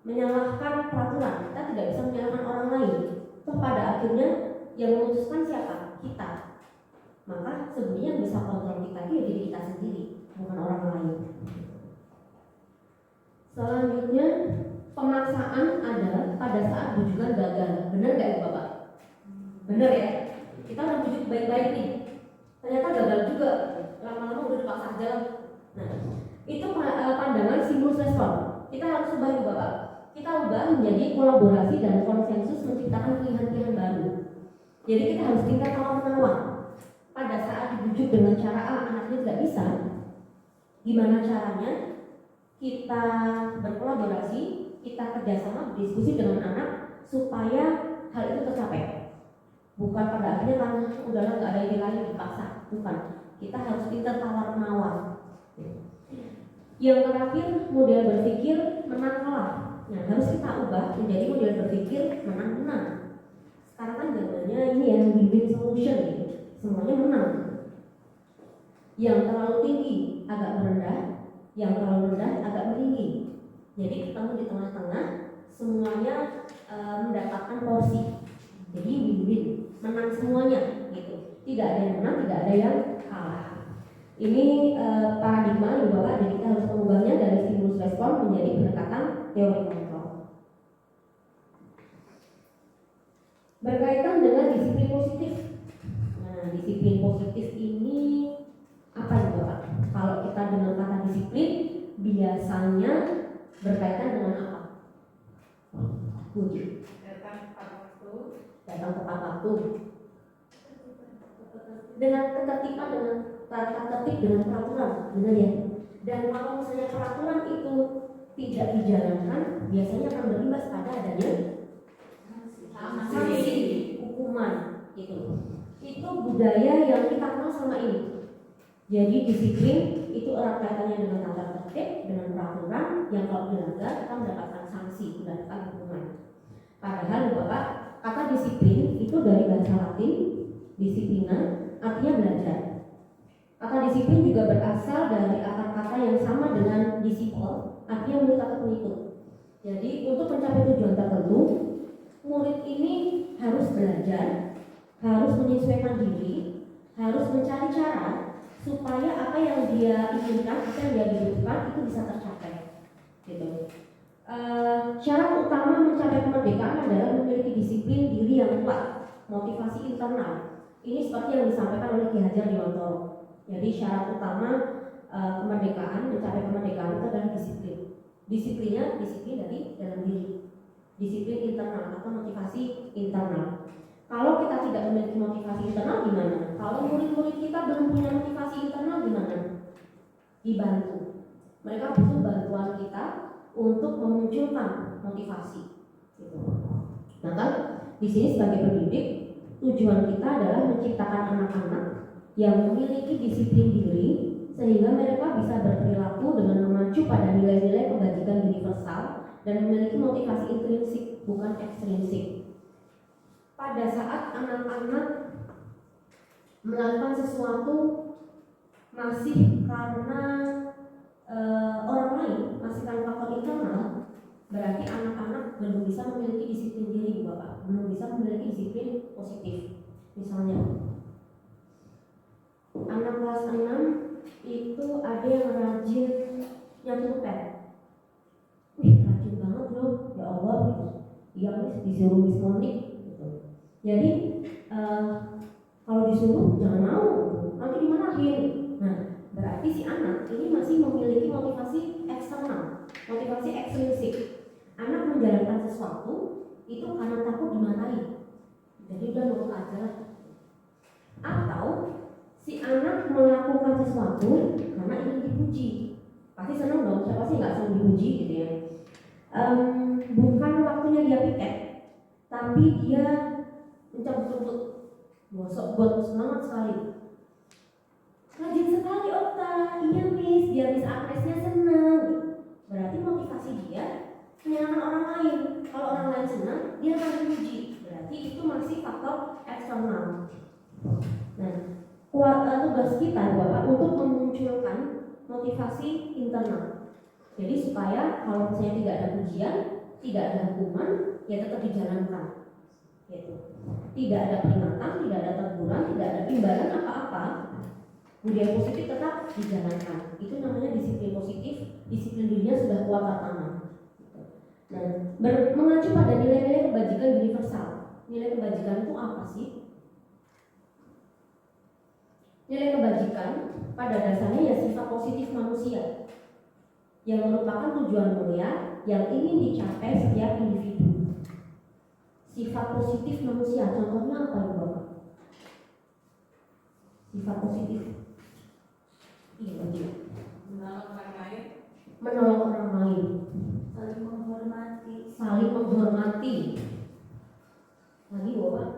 menyalahkan peraturan, kita tidak bisa menyalahkan orang lain. Toh pada akhirnya yang memutuskan siapa? Kita. Maka sebenarnya yang bisa kontrol kita itu ya diri kita sendiri, bukan orang lain. Selanjutnya, pemaksaan ada pada saat bujukan gagal. Benar nggak ya Bapak? Benar ya? Kita udah bujuk baik-baik nih, ternyata gagal juga. Lama-lama udah dipaksa jalan. Nah, itu pandangan stimulus respon. Kita harus ubah nih Bapak. Kita ubah menjadi kolaborasi dan konsensus menciptakan pilihan-pilihan baru. Jadi kita harus tingkat tawar-menawar. Pada saat dibujuk dengan cara A, anaknya tidak bisa, gimana caranya kita berkolaborasi, kita kerjasama, berdiskusi dengan anak supaya hal itu tercapai. Bukan pada akhirnya karena udahlah nggak ada ide lain dipaksa, bukan. Kita harus pintar tawar-menawar. Yang terakhir, model berpikir menang kalah. Nah, harus kita ubah menjadi model berpikir menang-menang. Sekarang kan zamannya ini yang win-win solution gitu. Semuanya menang. Yang terlalu tinggi agak merendah, yang terlalu rendah agak meninggi. Jadi ketemu di tengah-tengah, semuanya mendapatkan porsi. Jadi win-win, menang semuanya gitu. Tidak ada yang menang, tidak ada yang kalah. Ini paradigma yang Bapak, jadi kita harus mengubahnya dari stimulus respon menjadi pendekatan teori kontrol. Berkaitan dengan disiplin positif. Nah, disiplin positif ini apa ya Bapak? Kalau kita dengan kata disiplin biasanya berkaitan dengan apa? Datang tepat waktu. Dengan ketertiban, dengan tata tertib, dengan peraturan, benar ya? Dan kalau misalnya peraturan itu tidak dijalankan, biasanya akan berimbas pada adanya sanksi, hukuman, gitu. Itu budaya yang kita kenal selama ini. Jadi disiplin itu erat kaitannya dengan tata tertib, dengan peraturan yang kalau dilanggar kita mendapatkan sanksi, mendapatkan hukuman. Padahal Bapak, kata disiplin itu dari bahasa Latin disiplina, artinya belajar. Kata disiplin juga berasal dari akar kata yang sama dengan disipol, artinya murid atau pengikut. Jadi untuk mencapai tujuan tertentu, murid ini harus belajar, harus menyesuaikan diri, harus mencari cara supaya apa yang dia inginkan, apa yang dia butuhkan itu bisa tercapai. Gitu. Syarat utama mencapai kemerdekaan adalah memiliki disiplin diri yang kuat, motivasi internal. Ini seperti yang disampaikan oleh Ki Hajar Dewantoro. Jadi syarat utama kemerdekaan, mencapai kemerdekaan itu adalah disiplin. Disiplinnya disiplin dari dalam diri, disiplin internal atau motivasi internal. Kalau kita tidak memiliki motivasi internal gimana? Kalau murid-murid kita belum punya motivasi internal gimana? Dibantu. Mereka butuh bantuan kita untuk memunculkan motivasi. Gitu. Maka di sini sebagai pendidik, tujuan kita adalah menciptakan anak-anak yang memiliki disiplin diri sehingga mereka bisa berperilaku dengan mengacu pada nilai-nilai kebajikan universal dan memiliki motivasi intrinsik bukan ekstrinsik. Pada saat anak-anak melakukan sesuatu masih karena orang lain, masih karena faktor internal, berarti anak-anak belum bisa memiliki disiplin diri Bapak, belum bisa memiliki disiplin positif. Misalnya anak kelas 6 itu ada yang rajin nyapu pet. Rajin banget loh, ya Allah gitu. Dia disuruh dismonik gitu. Jadi kalau disuruh jangan mau, nanti dimarahin. Nah, berarti si anak ini masih memiliki motivasi eksternal, motivasi ekstrinsik. Anak menjalankan sesuatu itu karena takut dimarahin. Jadi udah nurut aja lah. Atau si anak melakukan sesuatu karena ingin dipuji. Pasti senang dong, siapa sih nggak senang dipuji gitu ya. Bukan waktunya dia piket, tapi dia mencabut-cabut, gosok buat semangat sekali. Rajin sekali Okta, iya Miss, biar Miss Agnesnya senang. Berarti motivasi dia menyenangkan orang lain. Kalau orang lain senang, dia akan dipuji. Berarti itu masih faktor eksternal. Nah, tugas kita Bapak untuk memunculkan motivasi internal. Jadi supaya kalau misalnya tidak ada ujian, tidak ada hukuman, ya tetap dijalankan. Gitu. Tidak ada peringatan, tidak ada teguran, tidak ada imbalan apa-apa. Budaya positif tetap dijalankan. Itu namanya disiplin positif. Disiplin dirinya sudah kuat tertanam. Nah, mengacu pada nilai-nilai kebajikan universal. Nilai kebajikan itu apa sih? Nilai kebajikan pada dasarnya ya sifat positif manusia yang merupakan tujuan mulia yang ingin dicapai setiap individu. Sifat positif manusia, contohnya apa ya Bapak? Sifat positif. Iya betul. Menolong orang lain. Menolong orang lain. Saling menghormati. Saling menghormati. Lagi Bapak?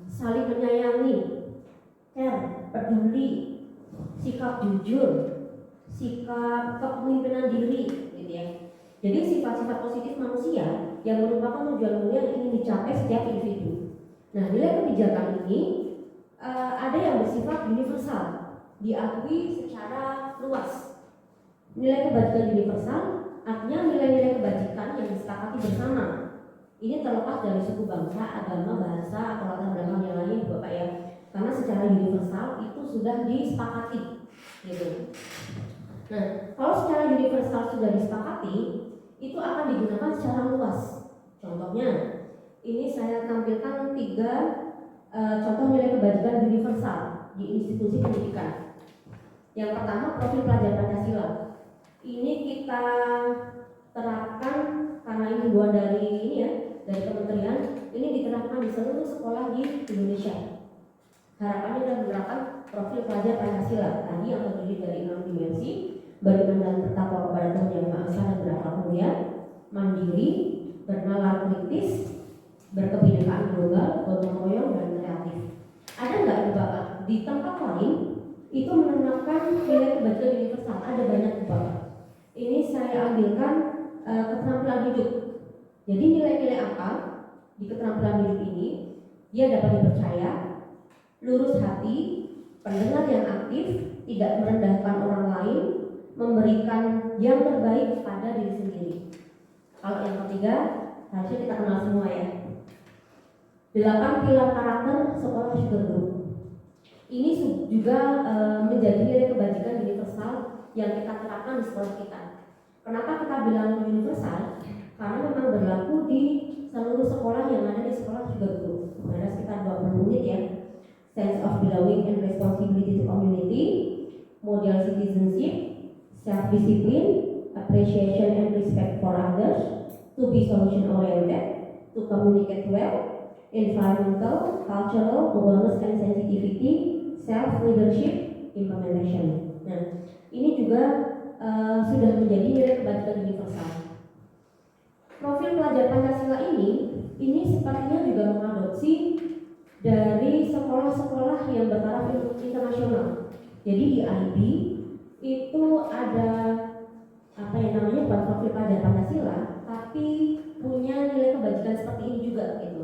Saling menyayangi. Care, peduli, sikap jujur, sikap kepemimpinan diri, gitu ya. Jadi sifat-sifat positif manusia yang merupakan tujuan mulia yang ingin dicapai setiap individu. Nah, nilai kebijakan ini ada yang bersifat universal, diakui secara luas. Nilai kebajikan universal artinya nilai-nilai kebajikan yang disepakati bersama. Ini terlepas dari suku bangsa, agama, bahasa, atau latar belakang yang lain, Bapak ya. Karena secara universal itu sudah disepakati, gitu. Nah, kalau secara universal sudah disepakati, itu akan digunakan secara luas. Contohnya, ini saya tampilkan 3 contoh nilai kebajikan universal di institusi pendidikan. Yang pertama, profil pelajar Pancasila. Ini kita terapkan karena ini buat dari ini ya, dari kementerian. Ini diterapkan di seluruh sekolah di Indonesia. Harapannya adalah menerapkan profil pelajar Pancasila tadi yang terdiri dari 6 dimensi: beriman dan bertakwa kepada Tuhan Yang Maha Esa dan berakhlak mulia, mandiri, bernalar kritis, berkebinekaan global, gotong royong, dan kreatif. Ada nggak Bapak di tempat lain itu menerapkan nilai kebajikan universal? Ada banyak Bapak. Ini saya ambilkan keterampilan hidup. Jadi nilai-nilai apa di keterampilan hidup ini? Dia dapat dipercaya, lurus hati, pendengar yang aktif, tidak merendahkan orang lain, memberikan yang terbaik pada diri sendiri. Kalau yang ketiga, harusnya kita kenal semua ya. 8 pilar karakter sekolah sugar group. Ini juga menjadi nilai kebajikan universal yang kita terapkan di sekolah kita. Kenapa kita bilang universal? Karena memang berlaku di seluruh sekolah yang ada di sekolah sugar group. Ada sekitar 20 unit ya. Sense of belonging and responsibility to community, model citizenship, self-discipline, appreciation and respect for others, to be solution-oriented, to communicate well, environmental, cultural, awareness and sensitivity, self-leadership, implementation. Nah, ini juga sudah menjadi nilai kebajikan universal. Profil pelajar Pancasila ini sepertinya juga mengadopsi dari sekolah-sekolah yang bertaraf internasional. Jadi di IB itu ada apa yang namanya bukan profil pelajar Pancasila, tapi punya nilai kebajikan seperti ini juga gitu.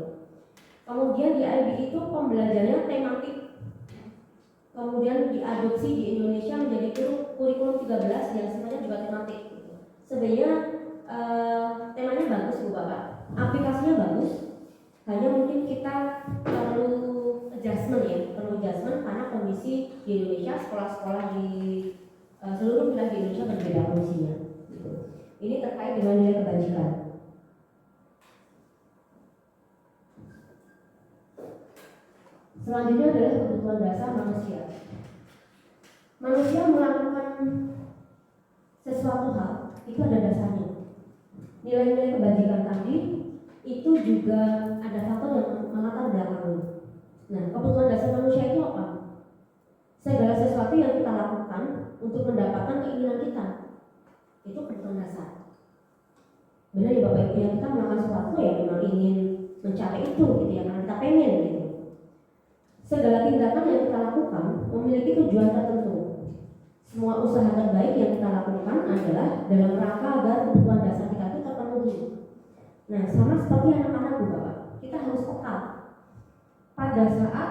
Kemudian di IB itu pembelajarannya tematik. Kemudian diadopsi di Indonesia menjadi kurikulum 13 yang sebenarnya juga tematik. Gitu. Sebenarnya temanya bagus Bu Bapak, aplikasinya bagus. Hanya mungkin kita perlu adjustment karena kondisi di Indonesia, sekolah-sekolah di seluruh wilayah di Indonesia berbeda kondisinya. Gitu. Ini terkait dengan nilai kebajikan. Selanjutnya adalah kebutuhan dasar manusia. Manusia melakukan sesuatu hal itu ada dasarnya. Nilai-nilai kebajikan tadi itu juga ada faktor yang melatar belakangnya. Nah, kebutuhan dasar manusia itu apa? Segala sesuatu yang kita lakukan untuk mendapatkan keinginan kita, itu kebutuhan dasar. Benar ya Bapak Ibu, yang kita melakukan sesuatu ya memang ingin mencapai itu gitu ya, karena kita pengen gitu. Segala tindakan yang kita lakukan memiliki tujuan tertentu. Semua usaha terbaik yang kita lakukan adalah dalam rangka agar kebutuhan dasar kita itu terpenuhi. Nah, sama seperti anak-anak Bapak, kita harus peka. Pada saat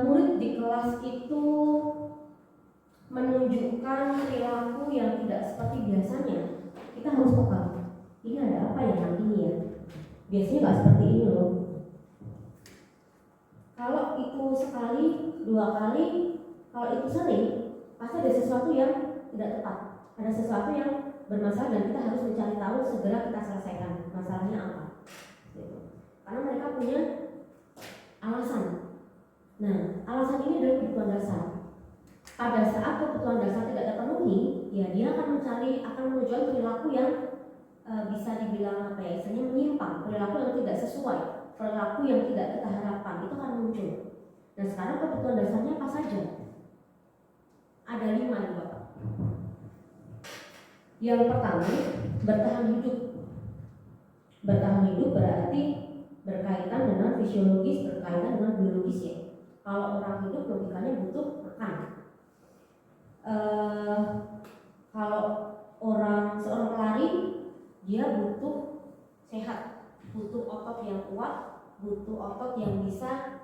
murid di kelas itu biasanya kita harus peka, ini ada apa ya nantinya ya. Biasanya nggak seperti ini loh. Kalau itu sekali, 2 kali, kalau itu sering, pasti ada sesuatu yang tidak tepat, ada sesuatu yang bermasalah dan kita harus mencari tahu, segera kita selesaikan masalahnya apa. Gitu. Karena mereka punya alasan. Nah, alasan ini adalah kebutuhan dasar. Pada saat kebutuhan dasar tidak terpenuhi, ya dia akan menunjukkan perilaku yang bisa dibilang apa ya, istilahnya menyimpang, perilaku yang tidak sesuai, perilaku yang tidak kita harapkan, itu akan muncul. Nah, sekarang kebutuhan dasarnya apa saja? Ada 5 nih Bapak. Yang pertama, bertahan hidup. Bertahan hidup berarti berkaitan dengan fisiologis, berkaitan dengan biologis ya. Kalau orang hidup logikanya butuh makan. Kalau seorang pelari, dia butuh sehat, butuh otot yang kuat, butuh otot yang bisa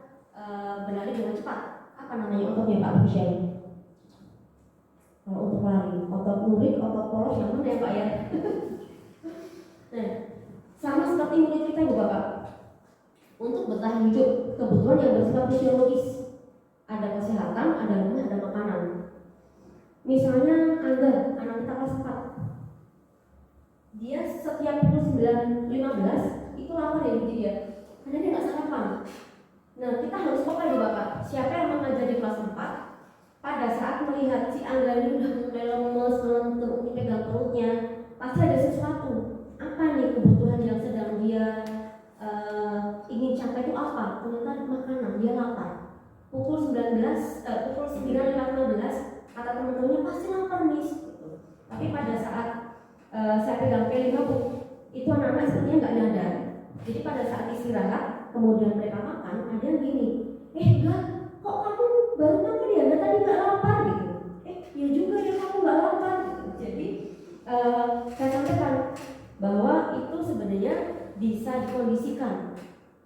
berlari dengan cepat. Apa namanya ototnya Pak Michelle? Kalau untuk lari, otot lurik, otot polos, yang mana ya Pak ya? Nah, sama seperti mulut kita Ibu Bapak. Untuk bertahan hidup, kebutuhan yang bersifat fisiologis, ada kesehatan, ada rumah, ada makanan. Misalnya Angga, anak kita kelas 4, dia setiap pukul 9.15 itu lapar ya jadi ya, karena dia nggak sarapan. Nah, kita harus peka ya Bapak, siapa yang mengajar di kelas 4, pada saat melihat si Angga ini udah mulai lemes, melentur, pegang perutnya, pasti ada sesuatu. Apa nih kebutuhan yang sedang dia ingin capai itu apa? Ternyata makanan, dia lapar. Pukul 9.15 kata teman-temannya pasti lapar nih. Gitu. Tapi pada saat saya pegang P50, itu anak-anak sepertinya nggak nyadar. Jadi pada saat istirahat, kemudian mereka makan, ada yang gini, enggak, kok kamu baru makan ya? Anda tadi nggak lapar gitu. Ya juga ya kamu nggak lapar. Gitu. Jadi saya sampaikan bahwa itu sebenarnya bisa dikondisikan.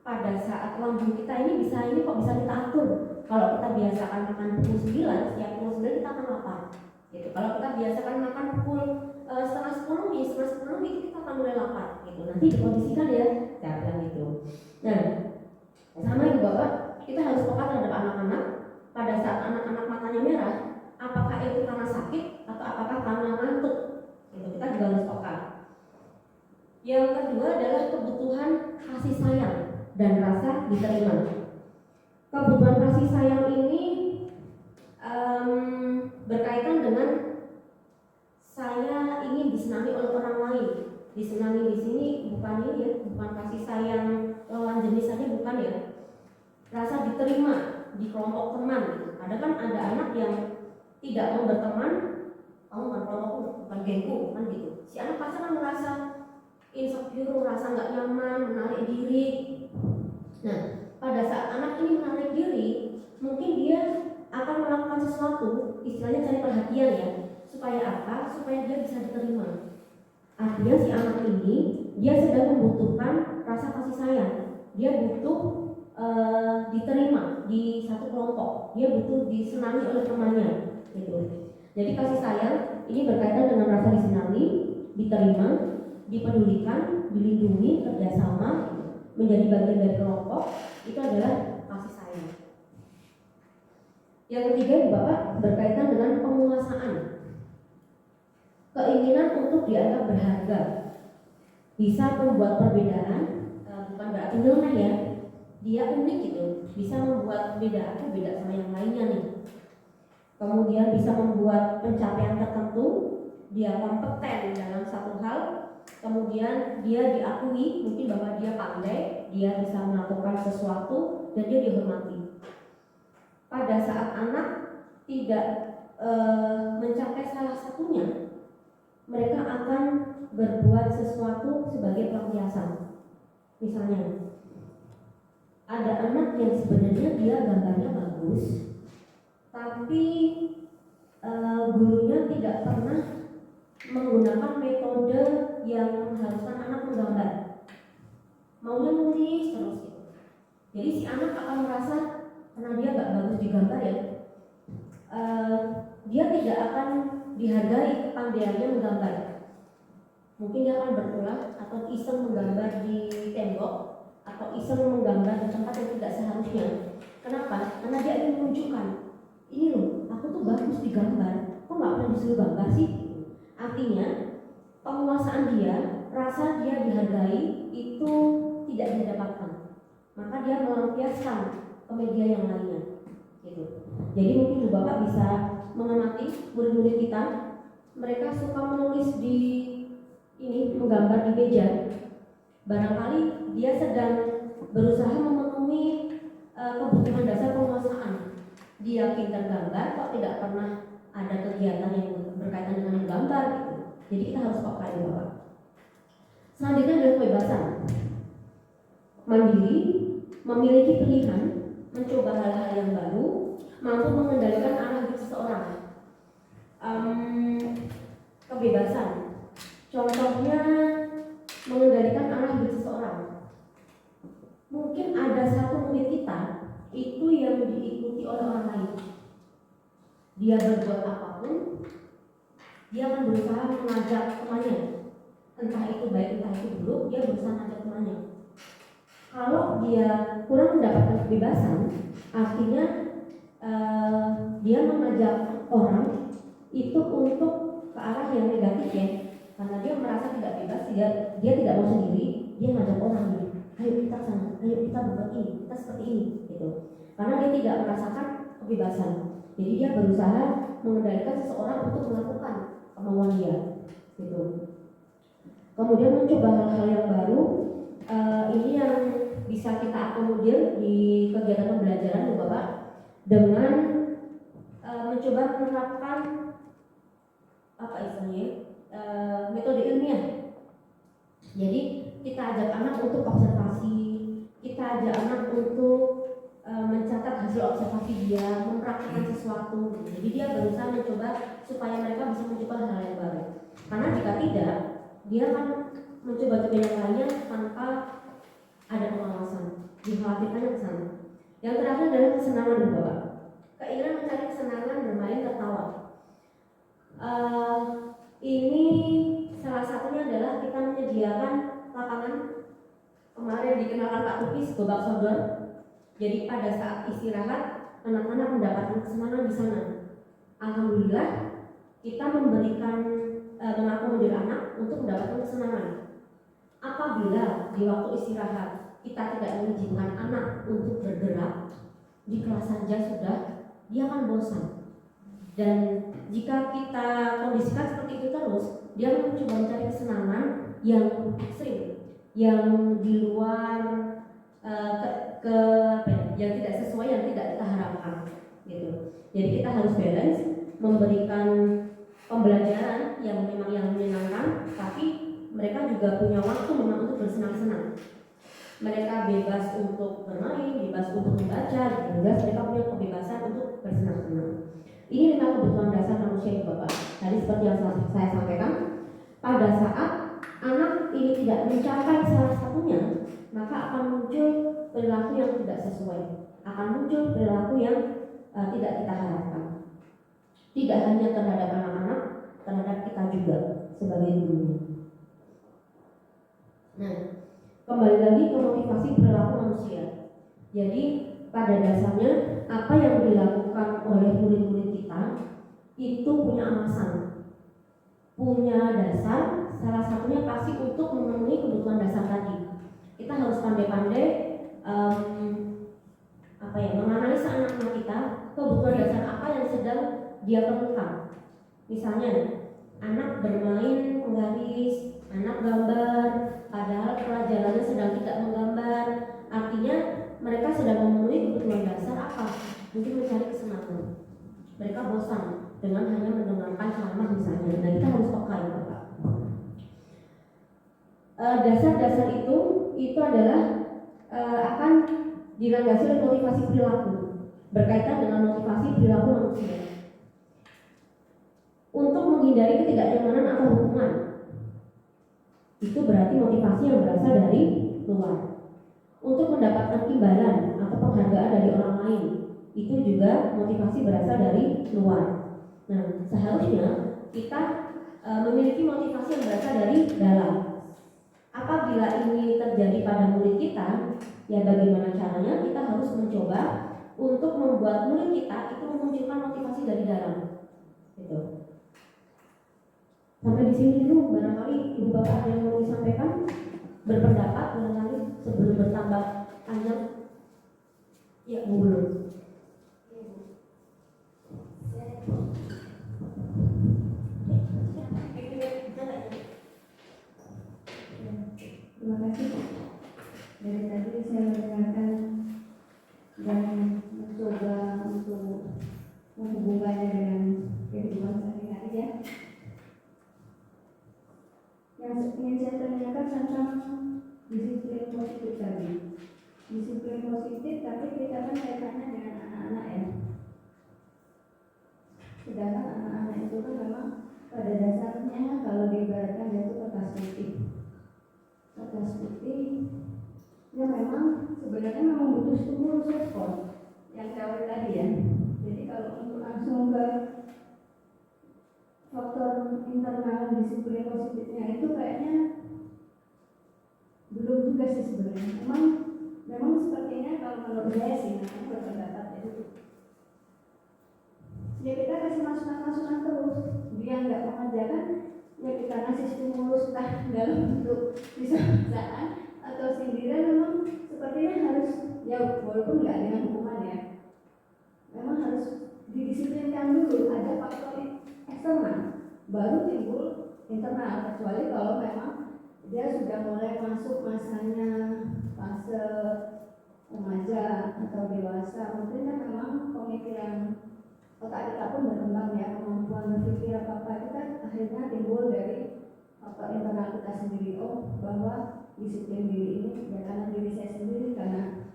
Pada saat lambung kita ini kok bisa kita atur. Kalau kita biasakan makan pukul 9, setiap pukul 9 kita akan lapar. Gitu. Kalau kita biasakan makan pukul setengah 10 itu kita akan mulai lapar. Gitu. Nanti dikondisikan ya, saya bilang gitu. Nah, sama Ibu Bapak, kita harus peka terhadap anak-anak. Pada saat anak-anak matanya merah, apakah itu karena sakit atau apakah karena ngantuk? Gitu. Kita juga harus peka. Yang kedua adalah kebutuhan kasih sayang dan rasa diterima. Kebutuhan kasih sayang ini berkaitan dengan saya ingin disenangi oleh orang lain. Disenangi di sini bukan ini ya, bukan kasih sayang lawan jenis saja, bukan ya. Rasa diterima di kelompok teman. Gitu. Ada anak yang tidak mau berteman, kamu bukan kelompokku, bukan gengku, kan gitu. Si anak pasti kan merasa insecure, merasa nggak nyaman, menarik diri. Nah, pada saat anak ini menarik diri, mungkin dia akan melakukan sesuatu, istilahnya cari perhatian ya, supaya apa? Supaya dia bisa diterima. Artinya si anak ini dia sedang membutuhkan rasa kasih sayang, dia butuh diterima di satu kelompok, dia butuh disenangi oleh temannya, gitu. Jadi kasih sayang ini berkaitan dengan rasa disenangi, diterima, dipedulikan, dilindungi, kerjasama, menjadi bagian dari kelompok, itu adalah kasih sayang. Yang ketiga Bapak berkaitan dengan penguasaan, keinginan untuk dianggap berharga, bisa membuat perbedaan, bukan berarti nyeleneh ya, dia unik gitu, bisa membuat beda, aku beda sama yang lainnya nih. Kemudian bisa membuat pencapaian tertentu, dia kompeten dalam satu hal, kemudian dia diakui mungkin bahwa dia pandai, dia bisa melakukan sesuatu dan dia dihormati. Pada saat anak tidak mencapai salah satunya, mereka akan berbuat sesuatu sebagai pelampiasan. Misalnya ada anak yang sebenarnya dia gambarnya bagus, tapi gurunya tidak pernah menggunakan metode yang mengharuskan anak menggambar, maunya nulis terus gitu. Jadi si anak akan merasa karena dia gak bagus digambar ya, dia tidak akan dihargai kepandaiannya menggambar. Mungkin dia akan berulah atau iseng menggambar di tembok atau iseng menggambar di tempat yang tidak seharusnya. Kenapa? Karena dia ingin menunjukkan, ini loh, aku tuh bagus di gambar, kok nggak pernah disuruh gambar sih? Artinya penguasaan dia, rasa dia dihargai itu tidak dia dapatkan. Maka dia melampiaskan ke media yang lainnya. Gitu. Jadi mungkin Bapak bisa mengamati murid-murid kita, mereka suka menulis di ini, menggambar di meja. Barangkali dia sedang berusaha memenuhi kebutuhan dasar penguasaan. Dia pintar gambar, kok tidak pernah ada kegiatan yang berkaitan dengan gambar gitu. Jadi kita harus pakai Bapak. Selanjutnya adalah kebebasan. Mandiri, memiliki pilihan, mencoba hal-hal yang baru, mampu mengendalikan arah hidup seseorang. Kebebasan, contohnya mengendalikan arah hidup seseorang. Mungkin ada satu murid kita itu yang diikuti oleh orang lain. Dia berbuat apapun, dia akan berusaha mengajak temannya. Entah itu baik, entah itu buruk, dia berusaha mengajak temannya. Kalau dia kurang mendapatkan kebebasan, artinya dia mengajak orang itu untuk ke arah yang negatif ya. Karena dia merasa tidak bebas, dia tidak mau sendiri, dia ngajak orang gitu. Ayo kita sana, ayo kita berbuat ini, kita seperti ini gitu. Karena dia tidak merasakan kebebasan. Jadi dia berusaha mengendalikan seseorang untuk melakukan kemauan dia gitu. Kemudian mencoba hal-hal yang baru, ini yang bisa kita akomodir di kegiatan pembelajaran Bapak dengan mencoba menerapkan apa istilahnya metode ilmiah. Jadi kita ajak anak untuk observasi, kita ajak anak untuk mencatat hasil observasi dia, mempraktikkan sesuatu. Jadi dia berusaha mencoba supaya mereka bisa mencoba hal yang baru. Karena jika tidak, dia akan mencoba yang lainnya tanpa ada pengawasan. Dikhawatirkan ke sana. Yang terakhir adalah kesenangan Bapak. Keinginan mencari kesenangan bermain tertawa. Ini salah satunya adalah kita menyediakan lapangan kemarin dikenalkan Pak Tupis Gobak Sodor. Jadi pada saat istirahat anak-anak mendapatkan kesenangan di sana. Alhamdulillah kita memberikan mengakomodir anak untuk mendapatkan kesenangan. Apabila di waktu istirahat kita tidak mengizinkan anak untuk bergerak di kelas saja sudah, dia akan bosan. Dan jika kita kondisikan seperti itu terus, dia akan mencoba mencari kesenangan yang ekstrim, yang di luar yang tidak sesuai, yang tidak kita harapkan, gitu. Jadi kita harus balance, memberikan pembelajaran yang memang yang menyenangkan, tapi mereka juga punya waktu memang untuk bersenang-senang. Mereka bebas untuk bermain, bebas untuk membaca, bebas mereka punya kebebasan untuk bersenang-senang. Ini memang kebutuhan dasar manusia itu Bapak. Tadi seperti yang saya sampaikan, pada saat anak ini tidak mencapai salah satunya, maka akan muncul perilaku yang tidak sesuai, akan muncul perilaku yang tidak kita harapkan. Tidak hanya terhadap anak-anak, terhadap kita juga sebagai gurunya. Nah, kembali lagi ke motivasi perilaku manusia. Jadi pada dasarnya apa yang dilakukan oleh murid-murid kita itu punya alasan, punya dasar. Salah satunya pasti untuk memenuhi kebutuhan dasar tadi. Kita harus pandai-pandai menganalisa anak-anak kita, kebutuhan dasar apa yang sedang dia perlukan. Misalnya anak bermain menggaris, anak gambar, padahal pelajarannya sedang tidak menggambar. Artinya mereka sedang memenuhi kebutuhan dasar apa? Mungkin mencari kesenangan. Mereka bosan dengan hanya mendengarkan ceramah misalnya. Nah, kita harus pakai Bapak. Dasar-dasar itu adalah akan dilandasi oleh motivasi perilaku, berkaitan dengan motivasi perilaku manusia. Untuk menghindari ketidaknyamanan atau hukuman, itu berarti motivasi yang berasal dari luar. Untuk mendapatkan imbalan atau penghargaan dari orang lain, itu juga motivasi berasal dari luar. Nah, seharusnya kita memiliki motivasi yang berasal dari dalam. Apabila ini terjadi pada murid kita, ya bagaimana caranya? Kita harus mencoba untuk membuat murid kita itu memunculkan motivasi dari dalam. Gitu. Sampai di sini dulu, barangkali ibu bapak ada yang mau disampaikan, berpendapat barangkali sebelum bertambah panjang. Ya, belum. Terima kasih. Dari tadi saya mendengarkan dan mencoba untuk menghubungkannya dengan kehidupan sehari-hari ya. Yang ingin saya tanyakan tentang disiplin positif tadi. Disiplin positif, tapi kita kan kaitannya dengan anak-anak ya. Sedangkan anak-anak itu kan memang pada dasarnya kalau diibaratkan itu kertas putih. Kertas putih ya memang sebenarnya memang butuh stimulus respon yang teori tadi ya. Jadi kalau untuk langsung ke faktor internal disiplin positifnya itu kayaknya belum juga sih sebenarnya. Memang sepertinya kalau menurut saya sih namanya berpendapat ya. Ya kita kasih masukan-masukan terus. Dia nggak mengerjakan, ya kita kasih stimulus lah dalam bentuk bisa-bisaan atau sindiran. Memang sepertinya harus ya walaupun nggak dengan hukuman ya. Memang harus didisiplinkan dulu. Ada faktor eksternal, baru timbul internal. Kecuali kalau memang dia sudah mulai masuk masanya fase remaja atau dewasa, mungkin kan memang pemikiran otak kita pun berkembang ya, kemampuan berpikir apa itu kan akhirnya timbul dari faktor internal kita sendiri. Oh, bahwa disiplin diri ini ya karena diri saya sendiri, karena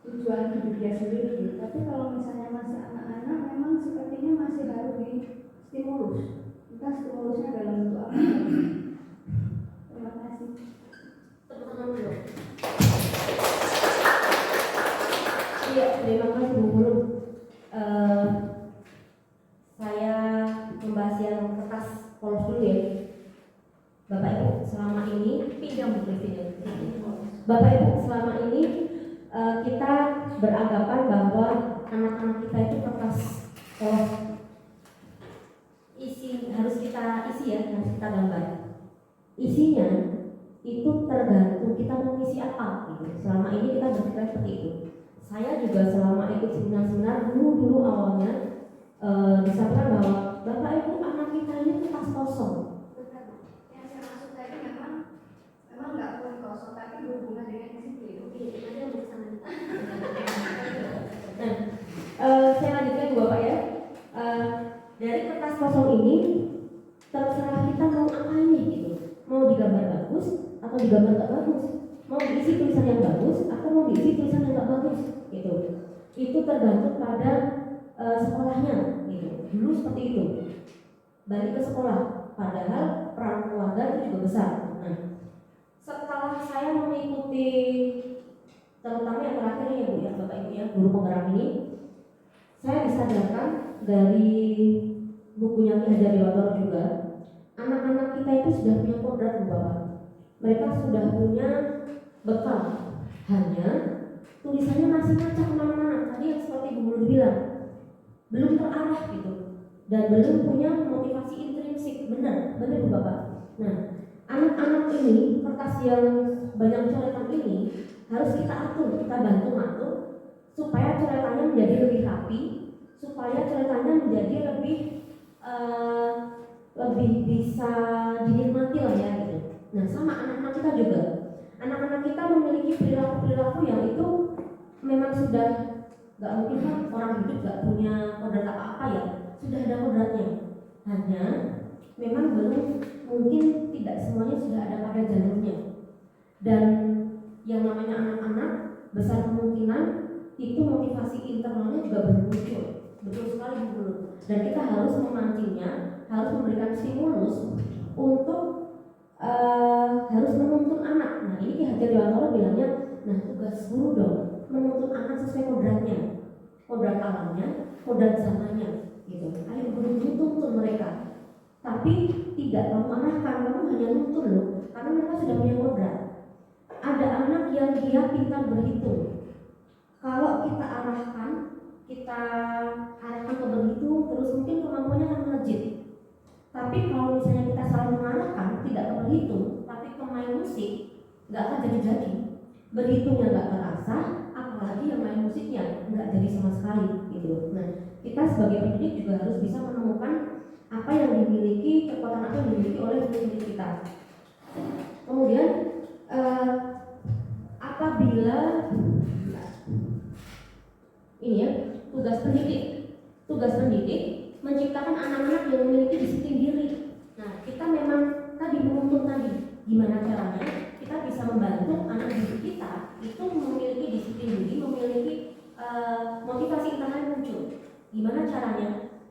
tujuan hidup dia sendiri. Tapi kalau misalnya masih anak-anak, memang sepertinya masih harus di stimulus. Entah stimulusnya dalam bentuk apa. Terima kasih. Teman-teman dulu. Iya, terima kasih Bu Guru. Saya membahas yang kertas polos dulu ya. Bapak Ibu selama ini pinjam buku ini. Bapak Ibu selama ini kita beranggapan bahwa anak-anak kita itu kertas polos harus kita isi ya, harus kita gambar. Isinya itu tergantung kita mau isi apa gitu. Selama ini kita berpikir seperti itu. Saya juga selama ikut seminar-seminar dulu awalnya disampaikan bahwa Bapak Ibu anak kita ini kertas kosong. Yang saya maksud tadi memang nggak perlu kosong, tapi berhubungan dengan disiplin. Oke, ada yang bersama. Nah, saya lanjutkan Bapak ya. Dari kertas kosong ini terserah kita mau apa ini gitu. Mau digambar bagus atau digambar tak bagus. Mau diisi tulisan yang bagus atau mau diisi tulisan yang tak bagus gitu. Itu tergantung pada sekolahnya gitu. Dulu seperti itu. Balik ke sekolah, padahal peran keluarga itu juga besar. Nah, setelah saya mengikuti terutama yang terakhir ya Bu ya, Bapak Ibu ya, guru penggerak ini, saya disadarkan dari bukunya Ki Hajar Dewantara juga, anak-anak kita itu sudah punya kodrat Bu Bapak. Mereka sudah punya bekal, hanya tulisannya masih ngacak kemana-mana. Tadi yang seperti Bu Guru bilang, belum terarah gitu, dan belum punya motivasi intrinsik. Benar Bu Bapak. Nah, anak-anak ini kertas yang banyak coretan ini harus kita atur, kita bantu atur supaya coretannya menjadi lebih rapi, supaya coretannya menjadi lebih bisa dinikmati lah ya gitu. Nah, sama anak-anak kita juga. Anak-anak kita memiliki perilaku-perilaku yang itu memang sudah nggak mungkin kan orang hidup nggak punya kodrat apa-apa ya, sudah ada kodratnya. Hanya memang belum mungkin tidak semuanya sudah ada pada jalurnya. Dan yang namanya anak-anak besar kemungkinan itu motivasi internalnya juga belum muncul. Betul sekali Bu. Dan kita harus memancingnya, harus memberikan stimulus untuk harus menuntun anak. Nah, ini Ki Hajar Dewantara bilangnya, nah tugas guru dong menuntun anak sesuai kodratnya, kodrat alamnya, kodrat zamannya gitu. Ayo guru tuntun mereka. Tapi tidak kamu arahkan, kamu hanya nuntun loh, karena mereka sudah punya kodrat. Ada anak yang dia pintar berhitung. Kalau kita arahkan ke berhitung, terus mungkin kemampuannya akan melejit. Tapi kalau misalnya kita selalu mengarahkan tidak ke berhitung, tapi ke main musik, nggak akan jadi-jadi. Berhitungnya nggak terasa, apalagi yang main musiknya nggak jadi sama sekali gitu. Nah, kita sebagai pendidik juga harus bisa menemukan apa yang dimiliki, kekuatan apa yang dimiliki oleh murid kita. Kemudian apabila ini ya, tugas pendidik menciptakan anak-anak yang memiliki disiplin diri. Nah, kita memang tadi menuntut tadi gimana caranya kita bisa membantu anak didik kita itu memiliki disiplin diri, memiliki motivasi internal yang muncul. Gimana caranya?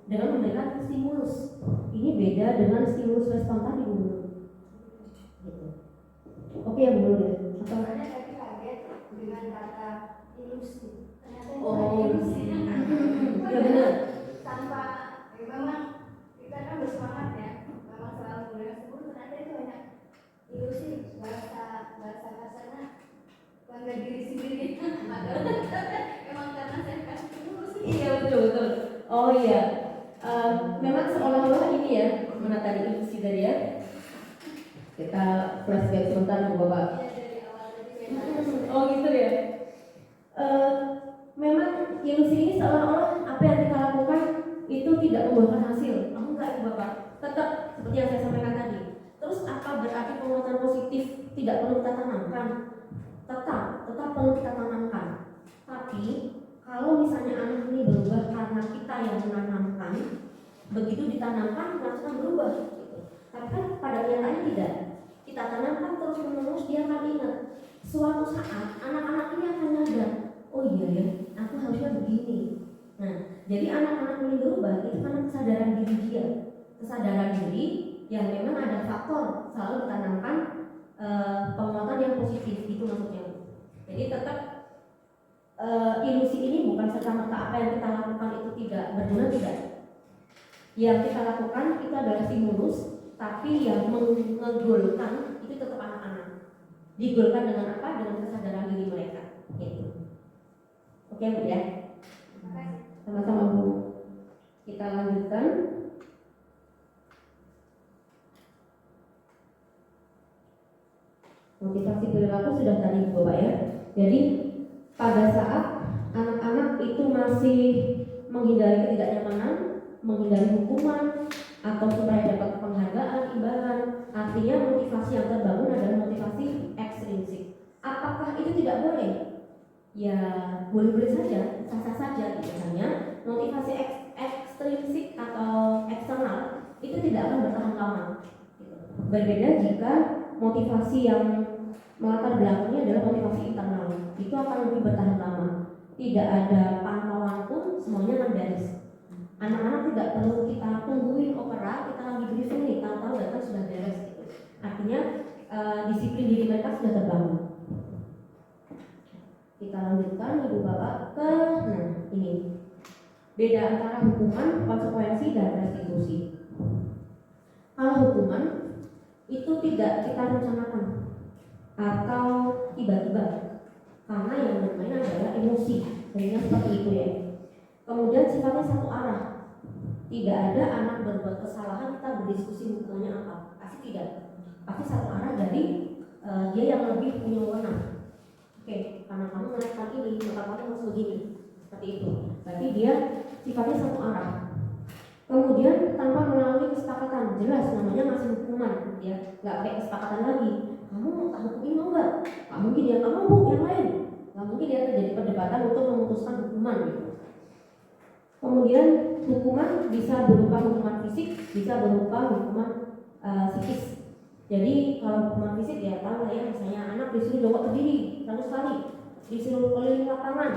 Dengan memberikan stimulus. Ini beda dengan stimulus respon tadi dulu. Gitu. Oke ya Bu deh. Soalnya tadi kaget dengan kata ilusi. Ternyata itu Oh, ilusi. Ya benar. Tanpa memang kita kan bersemangat ya, memang selalu memberikan stimulus, ternyata itu hanya ilusi, bahasa kasarnya bangga diri sendiri. Padahal emang karena saya kasih stimulus. Iya betul. Oh iya. Memang seolah-olah ini ya, mana tadi ilusi tadi ya. Kita flashback sebentar Bu Bapak. Iya, dari awal tadi Oh gitu ya. Memang ilusi ini seolah-olah apa yang kita lakukan itu tidak membuahkan hasil. Enggak Bu Bapak. Tetap seperti yang saya sampaikan tadi. Terus apa berarti penguatan positif tidak perlu kita tanamkan? Tetap perlu kita tanamkan. Tapi kalau misalnya anak ini berubah karena kita yang menanamkan, begitu ditanamkan langsung berubah. Gitu. Tapi kan pada kenyataannya tidak. Kita tanamkan terus menerus, dia akan ingat. Suatu saat anak-anak ini akan nyadar, oh iya ya, aku harusnya begini. Nah, jadi anak-anak ini berubah itu karena kesadaran diri dia, kesadaran diri yang memang ada faktor selalu ditanamkan penguatan yang positif itu maksudnya. Jadi tetap ilusi ini bukan serta-merta apa yang kita lakukan itu tidak berguna, tidak. Yang kita lakukan itu adalah stimulus, tapi yang mengegolkan itu tetap anak-anak. Digolkan dengan apa? Dengan kesadaran diri mereka. Gitu. Oke Bu ya. Sama-sama Bu. Kita lanjutkan. Motivasi perilaku sudah tadi Bapak ya. Jadi pada saat anak-anak itu masih menghindari ketidaknyamanan, menghindari hukuman, atau supaya dapat penghargaan, imbalan, artinya motivasi yang terbangun adalah motivasi ekstrinsik. Apakah itu tidak boleh? Ya boleh-boleh saja, sah-sah saja. Misalnya motivasi ekstrinsik atau eksternal itu tidak akan bertahan lama. Berbeda jika motivasi yang melatar belakangnya adalah motivasi internal, itu akan lebih bertahan lama. Tidak ada pantauan pun semuanya akan beres. Anak-anak tidak perlu kita tungguin opera, kita lagi briefing nih, tahu-tahu datang sudah beres gitu. Artinya disiplin diri mereka sudah terbangun. Kita lanjutkan Ibu Bapak ke ini. Beda antara hukuman, konsekuensi dan restitusi. Kalau hukuman itu tidak kita rencanakan atau tiba-tiba, karena yang bermain adalah emosi, sehingga seperti itu ya. Kemudian sifatnya satu arah. Tidak ada anak berbuat kesalahan kita berdiskusi hukumannya apa, pasti tidak. Pasti satu arah dari dia yang lebih punya wewenang. Oke, karena kamu menaikkan ini, maka kamu harus begini, seperti itu. Berarti dia sifatnya satu arah. Kemudian tanpa melalui kesepakatan, jelas namanya ngasih hukuman, ya, nggak pakai kesepakatan lagi. Kamu tak hukumin mau nggak? Nggak mungkin ya, kamu bu yang lain. Nggak mungkin ya terjadi perdebatan untuk memutuskan hukuman gitu. Kemudian hukuman bisa berupa hukuman fisik, bisa berupa hukuman psikis. Jadi kalau hukuman fisik ya tahu lah ya, misalnya anak disuruh jongkok berdiri 100 kali, disuruh keliling lapangan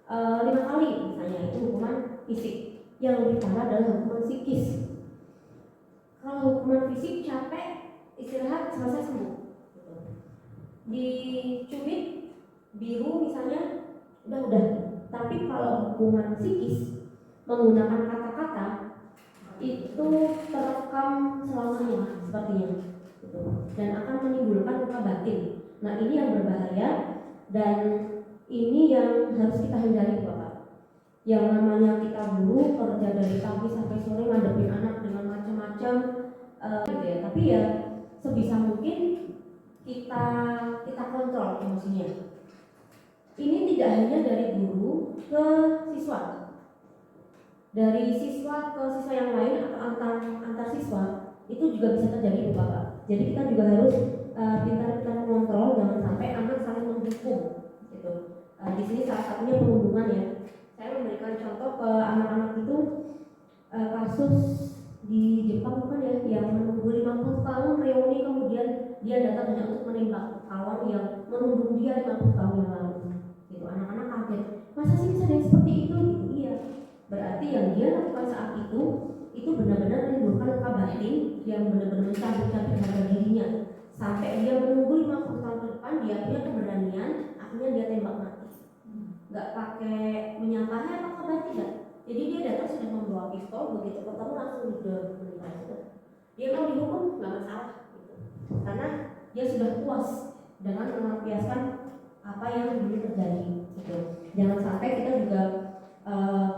5 kali, misalnya itu hukuman fisik. Yang lebih parah adalah hukuman psikis. Kalau hukuman fisik capek, istirahat, selesai sembuh. Dicubit biru misalnya, udah. Tapi kalau hukuman psikis menggunakan kata-kata, itu terekam selamanya sepertinya gitu. Dan akan menimbulkan luka batin. Nah ini yang berbahaya dan ini yang harus kita hindari Bapak. Yang namanya kita guru kerja dari pagi sampai sore ngadepin anak dengan macam-macam gitu ya. Tapi ya sebisa mungkin kita kontrol emosinya. Ini tidak hanya dari guru ke siswa, dari siswa ke siswa yang lain atau antar siswa itu juga bisa terjadi Bapak. Jadi kita juga harus pintar-pintar mengontrol, jangan sampai anak saling menghukum gitu. Di sini salah satunya perundungan ya. Saya memberikan contoh ke anak-anak itu kasus di Jepang bukan ya, yang menunggu 50 tahun reuni kemudian dia datang hanya untuk menembak kawan yang menundung dia 50 tahun yang lalu. Gitu, anak-anak kaget. Masa sih bisa ada yang seperti itu? Gitu, iya. Berarti yang dia lakukan saat itu benar-benar menimbulkan luka batin yang benar-benar mencabut-cabut harga dirinya. Sampai dia menunggu 50 tahun ke depan dia punya keberanian, akhirnya dia tembak mati. Nggak pakai menyapa, apa kabar tidak. Jadi dia datang sudah membawa pistol, begitu ketemu langsung meninggal. Dia mau dihukum nggak masalah, gitu. Karena dia sudah puas dengan melampiaskan apa yang dulu terjadi. Gitu. Jangan sampai kita juga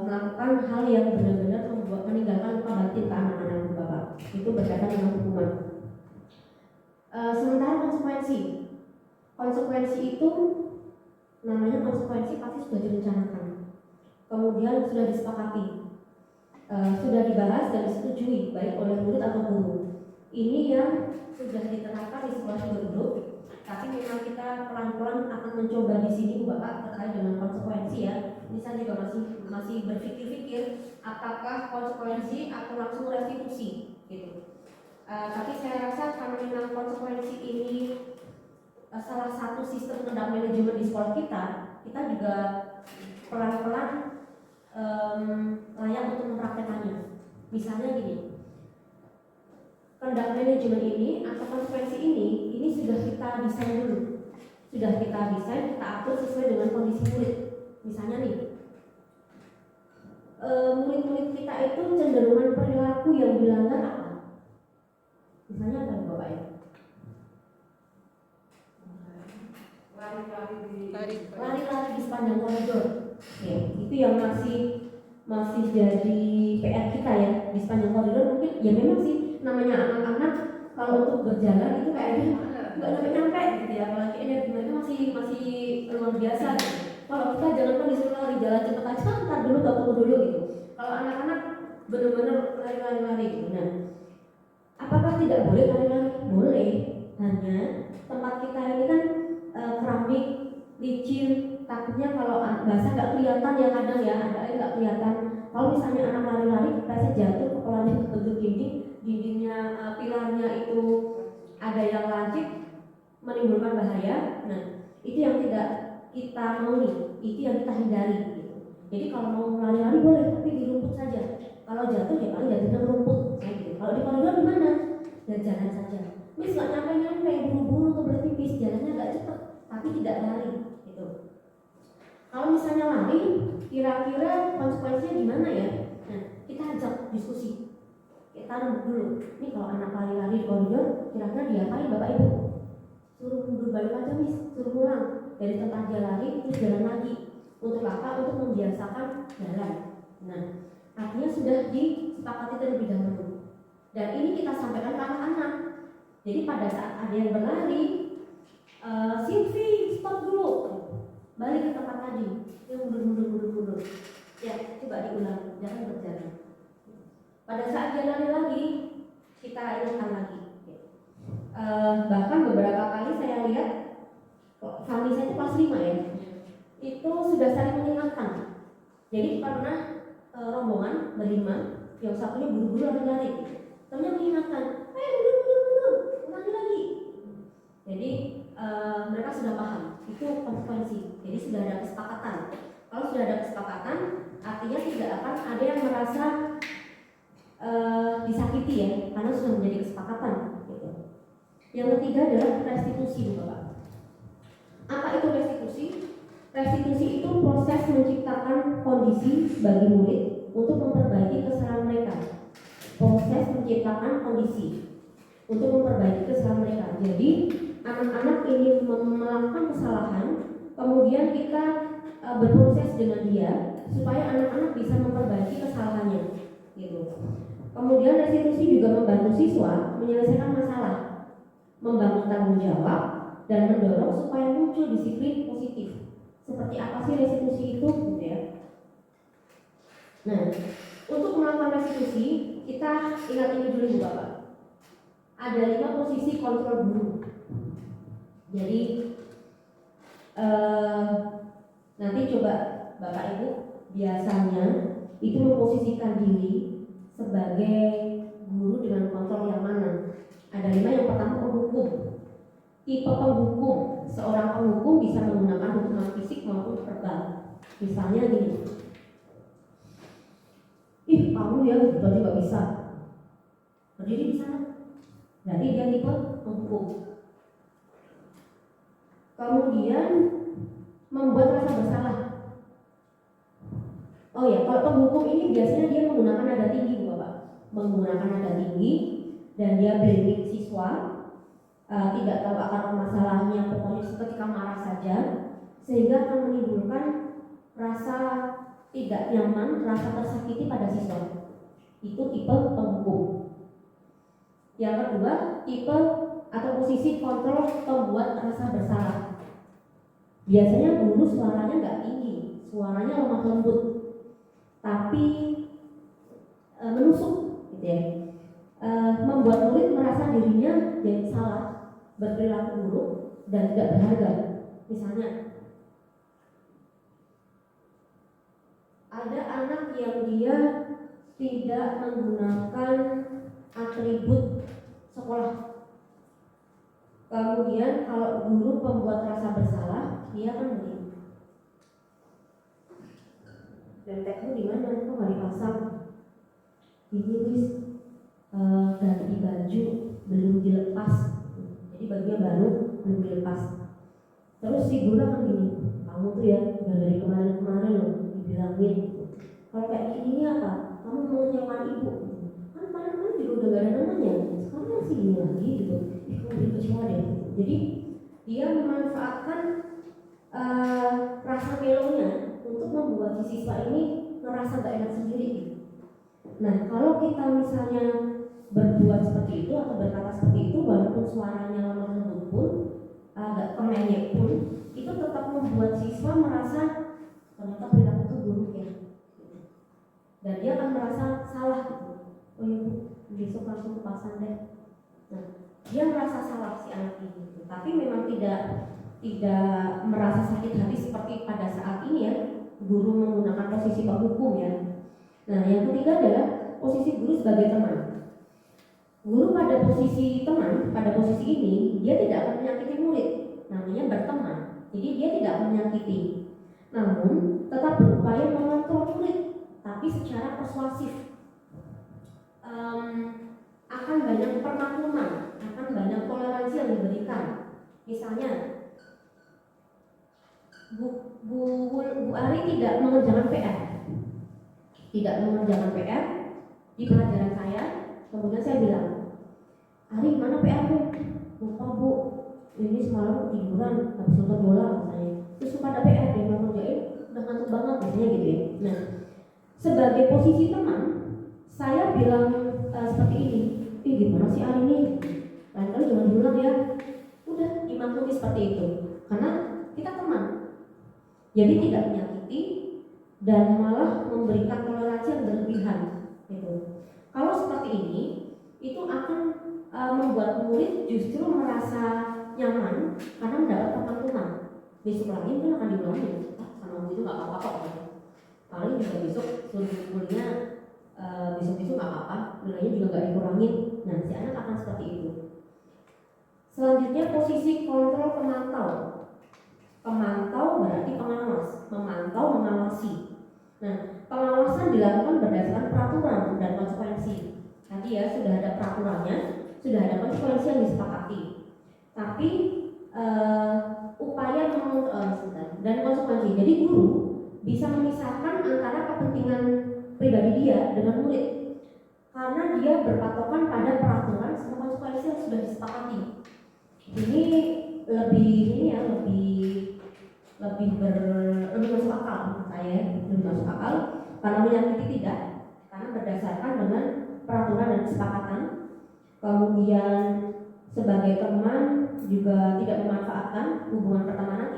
melakukan hal yang benar-benar meninggalkan luka batin ke anak-anak Bapak. Itu berkaitan dengan hukuman. Sementara konsekuensi itu namanya konsekuensi pasti sudah direncanakan, kemudian sudah disepakati, sudah dibahas dan disetujui baik oleh murid atau guru. Ini yang sudah diterapkan di sekolah hidup, tapi memang kita pelan-pelan akan mencoba di sini Bapak terkait dengan konsekuensi ya. Ini saya juga masih berpikir-pikir apakah konsekuensi atau langsung restitusi gitu. Tapi saya rasa karena memang konsekuensi ini salah satu sistem kendali manajemen di sekolah kita juga pelan-pelan layak untuk mempraktekannya. Misalnya gini, kendali manajemen ini atau konsekuensi ini sudah kita desain dulu, sudah kita atur sesuai dengan kondisi murid. Misalnya nih, murid-murid kita itu cenderungan perilaku yang dilanggar apa? Misalnya apa Bapak ya? Lari-lari di sepanjang koridor. Ya, itu yang masih jadi PR kita ya, di sepanjang koridor. Mungkin ya memang sih namanya anak-anak kalau untuk berjalan itu kayaknya nggak nyampe gitu ya, apalagi energi mereka masih luar biasa gitu. Kalau kita jangan kan disuruh lari jalan cepet aja, ntar dulu tunggu dulu gitu. Kalau anak-anak benar-benar lari-lari gitu. Nah, apakah tidak boleh lari-lari? Boleh, hanya tempat kita ini kan keramik, licin, takutnya kalau basah nggak kelihatan ya, kadang ya ada air nggak kelihatan. Kalau misalnya anak lari-lari kita jatuh, kepalanya kebentuk dindingnya, pilarnya itu ada yang lancip, menimbulkan bahaya. Nah itu yang tidak kita mau nih, itu yang kita hindari gitu. Jadi kalau mau lari-lari boleh, tapi di rumput saja. Kalau jatuh ya paling jatuhnya rumput gitu. Kalau di koridor gimana? Ya jalan saja. Mis nggak nyampe buru-buru tuh bertipis, jalannya nggak cepat, tapi tidak lari gitu. Kalau misalnya lari, kira-kira konsekuensinya gimana ya? Nah, kita ajak diskusi. Kita rembuk dulu. Ini kalau anak lari-lari di koridor, kira-kira diapain Bapak Ibu? Suruh mundur balik aja Mis, suruh pulang dari tempat dia lari terus jalan lagi. Untuk apa? Untuk membiasakan jalan. Nah, artinya sudah disepakati terlebih dahulu. Dan ini kita sampaikan ke anak-anak. Jadi pada saat ada yang berlari, Silvi stop dulu, balik ke tempat tadi, dia mundur. Ya coba diulang, jangan berjalan. Pada saat dia lari lagi, kita ingatkan lagi. Bahkan beberapa kali saya lihat, family saya itu kelas 5 ya, itu sudah saling mengingatkan. Jadi pernah rombongan berlima, yang satunya buru-buru lari, ternyata mengingatkan, mundur, ulangi lagi. Jadi mereka sudah paham itu konsekuensi. Jadi sudah ada kesepakatan. Kalau sudah ada kesepakatan, artinya tidak akan ada yang merasa disakiti ya, karena sudah menjadi kesepakatan. Gitu. Yang ketiga adalah restitusi, Bapak. Apa itu restitusi? Restitusi itu proses menciptakan kondisi bagi murid untuk memperbaiki kesalahan mereka. menciptakan kondisi untuk memperbaiki kesalahan mereka. Jadi anak-anak ini melakukan kesalahan, kemudian kita berproses dengan dia supaya anak-anak bisa memperbaiki kesalahannya, gitu. Kemudian restitusi juga membantu siswa menyelesaikan masalah, membangun tanggung jawab, dan mendorong supaya muncul disiplin positif. Seperti apa sih restitusi itu, gitu ya? Nah, untuk melakukan restitusi kita ingat ini dulu Bapak. Ada 5 posisi kontrol guru. Jadi nanti coba Bapak Ibu biasanya itu memposisikan diri sebagai guru dengan kontrol yang mana. Ada 5. Yang pertama penghukum. Tipe penghukum, seorang penghukum bisa menggunakan hukuman fisik maupun verbal. Misalnya gini, ih kamu ya gitu aja nggak bisa, berdiri di sana. Berarti dia tipe penghukum. Kemudian membuat rasa bersalah. Oh ya, kalau penghukum ini biasanya dia menggunakan nada tinggi, Bapak. Menggunakan nada tinggi dan dia blaming siswa. Tidak tahu akar masalahnya, pokoknya seketika marah saja, sehingga akan menimbulkan rasa tidak nyaman, rasa tersakiti pada siswa. Itu tipe penghukum. Yang kedua, tipe atau posisi kontrol pembuat rasa bersalah. Biasanya guru suaranya nggak tinggi, suaranya lemah lembut, tapi menusuk, gitu ya. Membuat murid merasa dirinya jadi salah, berperilaku buruk dan tidak berharga. Misalnya, ada anak yang dia tidak menggunakan atribut sekolah. Kemudian kalau guru pembuat rasa bersalah, dia akan begini. Dentekmu di mana? Kok nggak dipasang? Ini Miss, ganti baju belum dilepas. Jadi bajunya baru belum dilepas. Terus si guru akan gini, kamu tuh ya udah dari kemarin-kemarin loh dibilangin. Kalau kayak gini apa? Kamu mau nyaman ibu? Kan kemarin juga udah gak ada namanya. Sekarang masih gini lagi gitu. Kamu beri kecewa deh. Jadi dia memanfaatkan rasa melonya untuk membuat si siswa ini merasa gak enak sendiri. Nah, kalau kita misalnya berbuat seperti itu atau berkata seperti itu, walaupun suaranya lemah lembut pun, agak kemenyek pun, itu tetap membuat siswa merasa ternyata perilaku itu buruk ya, dan dia akan merasa salah gitu. Oh iya Bu, besok langsung ke pasar deh. Nah, dia merasa salah si anak ini gitu. Tapi memang tidak merasa sakit hati seperti pada saat ini ya, guru menggunakan posisi penghukum ya. Nah, yang ketiga adalah posisi guru sebagai teman. Guru pada posisi teman, pada posisi ini dia tidak akan menyakiti murid, namanya berteman. Jadi dia tidak menyakiti, namun tetap berupaya mengontrol murid, tapi secara persuasif. Akan banyak permakluman, akan banyak toleransi yang diberikan. Misalnya, Bu Ari tidak mengerjakan PR, di pelajaran saya. Kemudian saya bilang, Ari mana PR Bu? Lupa Bu, ini semalam tiduran habis nonton bola misalnya. Terus lupa ada PR, dia mau ngerjain, udah ngantuk banget biasanya gitu ya. Nah, sebagai posisi teman, saya bilang seperti ini, gimana sih Ari ini? Lain kali jangan diulang ya. Udah dimaklumi seperti itu, karena kita teman. Jadi tidak menyakiti dan malah memberikan toleransi yang berlebihan gitu. Kalau seperti ini, itu akan membuat murid justru merasa nyaman karena mendapat permakluman. Besok lagi mungkin akan diulangi, sama Bu itu nggak apa-apa kok. Paling juga besok kuliahnya besok nggak apa-apa, nilainya juga nggak dikurangin. Nah, si anak akan seperti itu. Selanjutnya posisi kontrol pemantau. Pemantau berarti pengawas, memantau, mengawasi. Nah, pengawasan dilakukan berdasarkan peraturan dan konsekuensi. Tadi ya sudah ada peraturannya, sudah ada konsekuensi yang disepakati. Tapi upaya mengontrol dan konsekuensi. Jadi guru bisa memisahkan antara kepentingan pribadi dia dengan murid. karena dia berpatokan pada peraturan sama konsekuensi yang sudah disepakati. Ini lebih masuk akal menurut saya, lebih masuk akal karena menyakiti tidak, karena berdasarkan dengan peraturan dan kesepakatan. Kemudian sebagai teman juga tidak memanfaatkan hubungan pertemanan,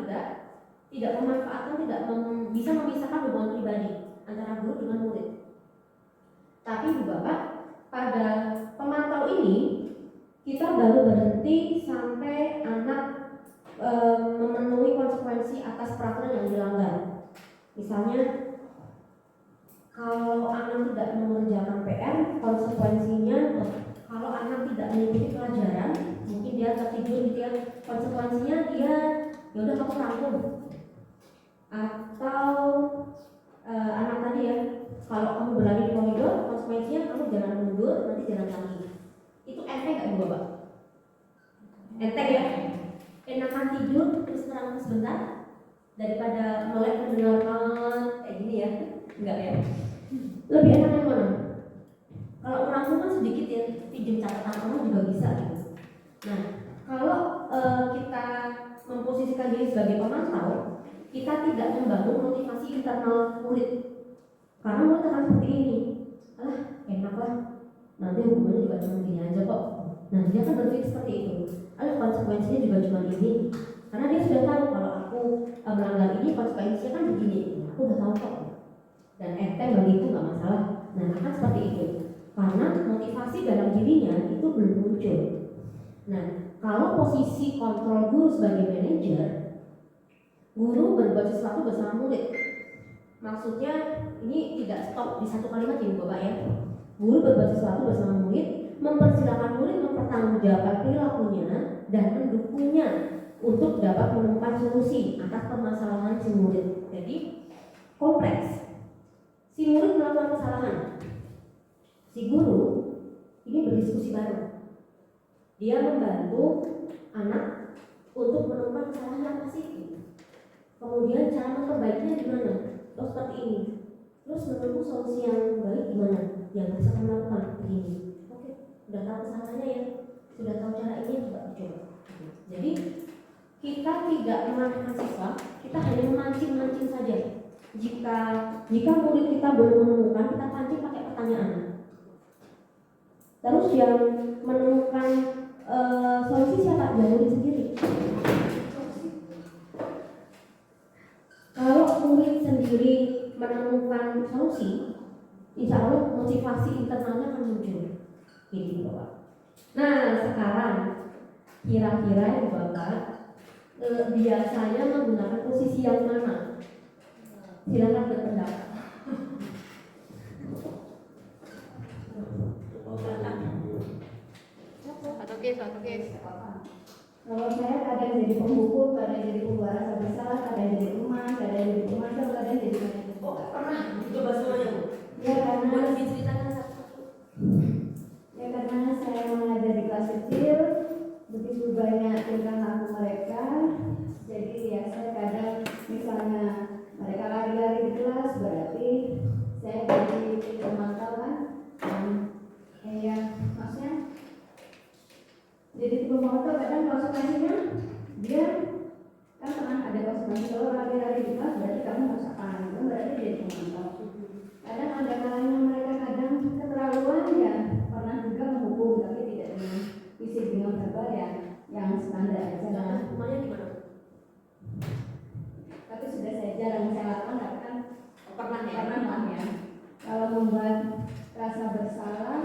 tidak memanfaatkan, bisa memisahkan hubungan pribadi antara guru dengan murid. Tapi Bu Bapak, pada pemantau ini kita baru berhenti sampai anak memenuhi konsekuensi atas peraturan yang dilanggar. Misalnya kalau anak tidak mengerjakan PR, konsekuensinya kalau anak tidak mengikuti pelajaran, mungkin dia tertidur gitu ya, konsekuensinya dia ya udah kamu rangkum. Atau anak tadi ya, kalau kamu berlari di koridor, konsekuensinya kamu jangan mundur, nanti jalan lagi. Itu enteng nggak Bu Bapak? Enteng ya? Enakan tidur terus terang sebentar daripada melek mendengarkan kayak gini ya? Enggak ya? Lebih enak yang mana? Kalau orang kan sedikit ya, pinjam catatan kamu juga bisa gitu. Nah, kalau kita memposisikan diri sebagai pemantau, kita tidak membangun motivasi internal murid. Karena murid akan seperti ini, alah enak lah, nanti hukumannya juga cuma gini aja kok. Nah dia kan berpikir seperti itu, alah konsekuensinya juga cuma ini. Karena dia sudah tahu kalau aku melanggar ini konsekuensinya kan begini, aku udah tahu kok. Dan enteng bagiku nggak masalah. Nah akan seperti itu, karena motivasi dalam dirinya itu belum muncul. Nah kalau posisi kontrol guru sebagai manajer, guru berbuat sesuatu bersama murid. Maksudnya ini tidak stop di satu kalimat ya Bapak ya. Guru berbuat sesuatu bersama murid, mempersilahkan murid mempertanggungjawabkan perilakunya dan mendukungnya untuk dapat menemukan solusi atas permasalahan si murid. Jadi kompleks. Si murid melakukan kesalahan, si guru ini berdiskusi bareng. Dia membantu anak untuk menemukan kesalahan apa sih. Kemudian cara memperbaikinya gimana? Oh seperti ini. Terus menurutku solusi yang baik gimana? Yang bisa kamu lakukan begini. Oke, sudah tahu kesalahannya ya, sudah tahu cara ini, coba dicoba. Jadi kita tidak mengarahkan siswa, kita hanya memancing saja. Jika murid kita belum menemukan, kita pancing pakai pertanyaan. Terus yang menemukan solusi siapa? Ya murid sendiri. Kalau murid sendiri menemukan solusi, insya Allah motivasi internalnya akan muncul. Gitu Bapak. Nah sekarang kira-kira Bapak biasanya menggunakan posisi yang mana? Silakan berpendapat. Atau case. Kalau saya kadang jadi pembuku, kadang jadi pembuara sampai salah, kadang jadi rumah, kadang jadi pemantau, kadang jadi manajer. Oh pernah dicoba semuanya Bu? Ya karena Boleh diceritakan satu-satu? Ya karena saya mengajar di kelas kecil, begitu banyak tingkah laku mereka, jadi ya saya kadang misalnya mereka lari-lari di kelas, berarti saya jadi pemantau kan, ya maksudnya jadi pemantau kadang konsekuensinya dia kan pernah ada konsekuensi kalau lari-lari di kelas, berarti kamu harus apa? Itu berarti jadi pemantau. Kadang ada kalanya mereka kadang keterlaluan ya, pernah juga menghukum tapi tidak dengan fisik, dengan verbal ya yang standar aja. Nah, semuanya gimana? Tapi sudah saya jarang saya lakukan, tapi kan Pernah ya? pernah ya. Kalau membuat rasa bersalah,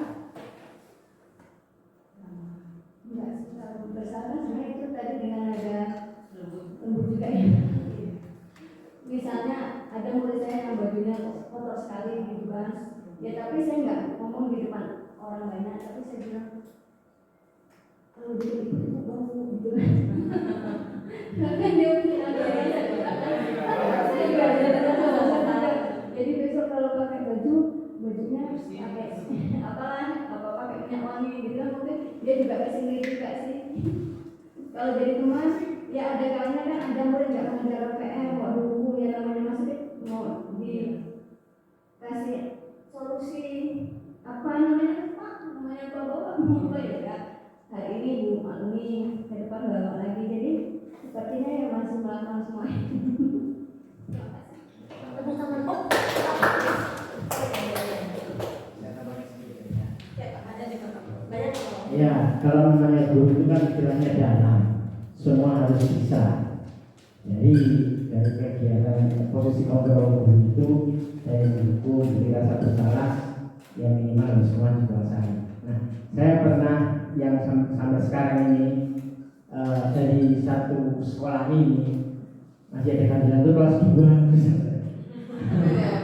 enggak sih, kalau bersalah sebenarnya itu tadi dengan ada lembut juga ya. Misalnya ada murid saya yang bajunya kotor sekali gitu kan, ya tapi saya nggak ngomong di depan orang banyak, tapi saya bilang kalau dia itu bau gitu kan. Kan dia punya jadi besok kalau pakai bajunya pakai apa pakai minyak wangi gitu kan, mungkin dia juga kesini juga sih. Kalau jadi teman ya ada kalanya kan ada murid nggak mengejar PR, waduh ya namanya masih mau dikasih solusi apa namanya oh ya Kak, hari ini Bu maklumi, ke depan Bapak lagi, jadi sepertinya yang masih melakukan semuanya. Tepuk tangan. Oh, Ya, kalau namanya guru itu kan istilahnya dalam, semua harus bisa. Jadi dari kegiatan posisi kontrol guru itu saya buku beri rasa bersalah yang minimal harus semua dikuasai. Nah, saya pernah yang sampai sekarang ini dari satu sekolah ini masih ada kajian itu kelas 2.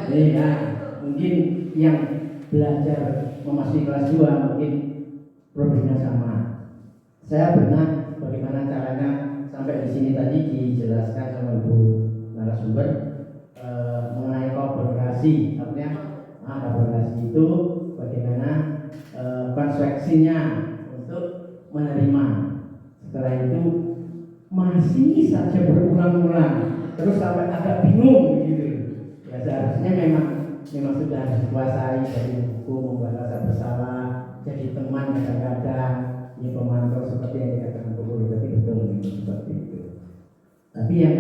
Jadi ya, mungkin yang belajar memasuki kelas 2 mungkin problemnya sama. Saya pernah bagaimana caranya sampai di sini tadi dijelaskan sama Ibu narasumber mengenai kolaborasi, artinya kolaborasi itu bagaimana konsekuensinya untuk menerima. Setelah itu masih saja berulang-ulang, terus sampai agak bingung gitu. Ya seharusnya memang sudah harus dikuasai dari buku, membuat rasa bersalah, jadi teman kadang-kadang, ya pemantau seperti yang dikatakan Bu Guru tadi, betul seperti itu. Tapi yang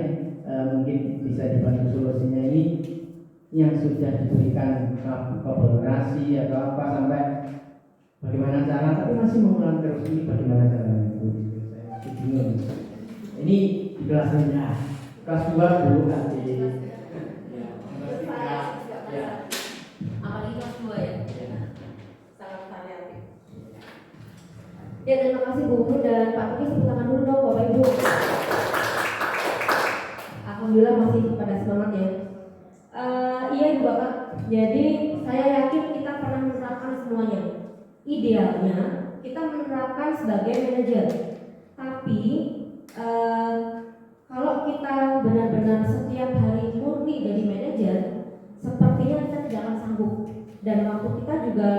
mungkin bisa dibantu solusinya ini yang sudah diberikan kolaborasi atau apa sampai bagaimana cara, tapi masih mengulang terus, ini bagaimana caranya Bu? Saya masih bingung. Ini di kelas rendah, kelas 2 dulu nanti. Apalagi kelas 2 ya. Sangat variatif. Ya, terima kasih Bu Guru dan Pak Tuki, tepuk tangan dulu dong Bapak Ibu. Alhamdulillah masih pada semangat ya. Iya Ibu Bapak. Jadi saya yakin kita pernah menerapkan semuanya. Idealnya kita menerapkan sebagai manajer. Tapi kalau kita benar-benar setiap hari murni jadi manajer, sepertinya kita tidak akan sanggup dan waktu kita juga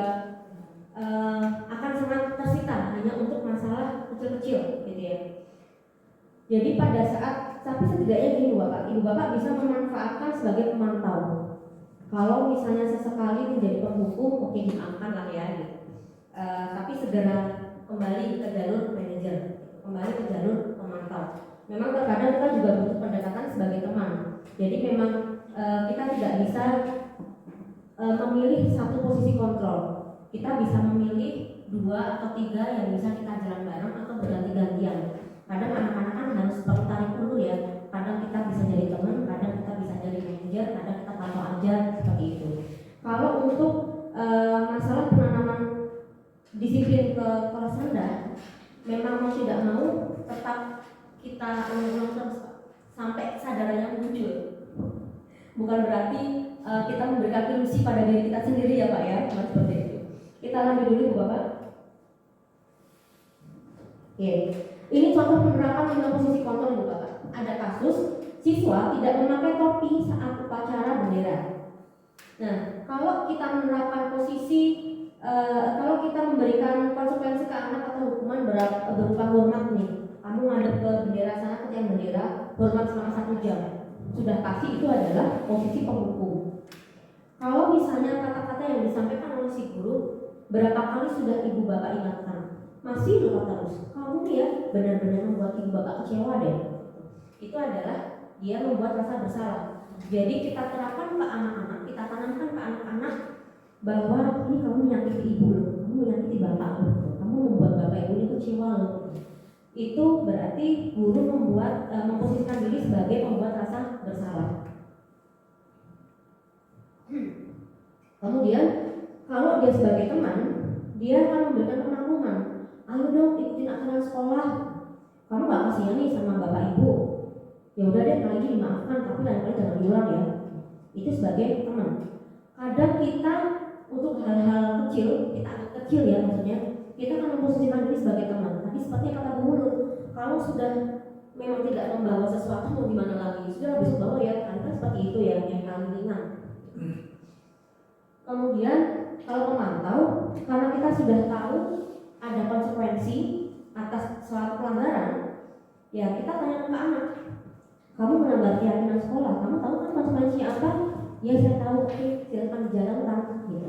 akan sangat tersita hanya untuk masalah kecil-kecil gitu ya. Jadi pada saat, tapi setidaknya gini Ibu Bapak bisa memanfaatkan sebagai pemantau. Kalau misalnya sesekali menjadi penghukum, oke dimaafkan lah ya gitu. Tapi segera kembali ke jalur manajer, kembali ke jalur pemantau. Memang terkadang kita juga butuh pendekatan sebagai teman. Jadi memang kita tidak bisa memilih satu posisi kontrol. Kita bisa memilih 2 atau 3 yang bisa kita jalan bareng atau berganti-gantian. Kadang anak-anak kan harus seperti tarik dulu ya. Kadang kita bisa jadi teman, kadang kita bisa jadi manajer, kadang kita pantau aja seperti itu. Kalau untuk masalah penanaman disiplin ke kelas rendah, memang mau tidak mau tetap kita ulang terus sampai kesadarannya muncul. Bukan berarti kita memberikan ilusi pada diri kita sendiri ya Pak ya, bukan seperti itu. Kita lanjut dulu Bu Bapak. Oke, ini contoh penerapan dengan posisi kontrol Bu Bapak. Ada kasus siswa tidak memakai topi saat upacara bendera. Nah, kalau kita menerapkan posisi, kalau kita memberikan konsekuensi ke anak atau hukuman berupa hormat nih, kamu ngadep ke bendera sana, ke tiang bendera, hormat selama 1 jam. Sudah pasti itu adalah posisi penghukum. Kalau misalnya kata-kata yang disampaikan oleh si guru, berapa kali sudah Ibu Bapak ingatkan, masih lupa terus, kamu ya benar-benar membuat Ibu Bapak kecewa deh. Itu adalah dia membuat rasa bersalah. Jadi kita terapkan ke anak-anak, kita tanamkan ke anak-anak bahwa ini kamu menyakiti ibu loh, kamu menyakiti bapak loh, kamu membuat bapak ibu ini kecewa loh. Itu berarti guru memposisikan diri sebagai pembuat rasa bersalah. Kemudian kalau dia sebagai teman, dia akan memberikan penanggungan. Ayo dong ikutin aturan sekolah. Kamu gak kasihan nih sama bapak ibu. Ya udah deh, kali ini dimaafkan, tapi lain kali jangan diulang ya. Itu sebagai teman. Kadang kita untuk hal-hal kecil, kita agak kecil ya maksudnya, kita akan memposisikan diri sebagai teman. Tapi seperti kata Bu Guru, kalau sudah memang tidak membawa sesuatu mau gimana lagi, sudah habis bawa ya, kan seperti itu ya yang paling ringan. Kemudian kalau memantau, karena kita sudah tahu ada konsekuensi atas suatu pelanggaran, ya kita tanya ke anak, kamu menambah keyakinan sekolah, kamu tahu kan konsekuensinya apa? Ya saya tahu, oke silakan dijalankan gitu.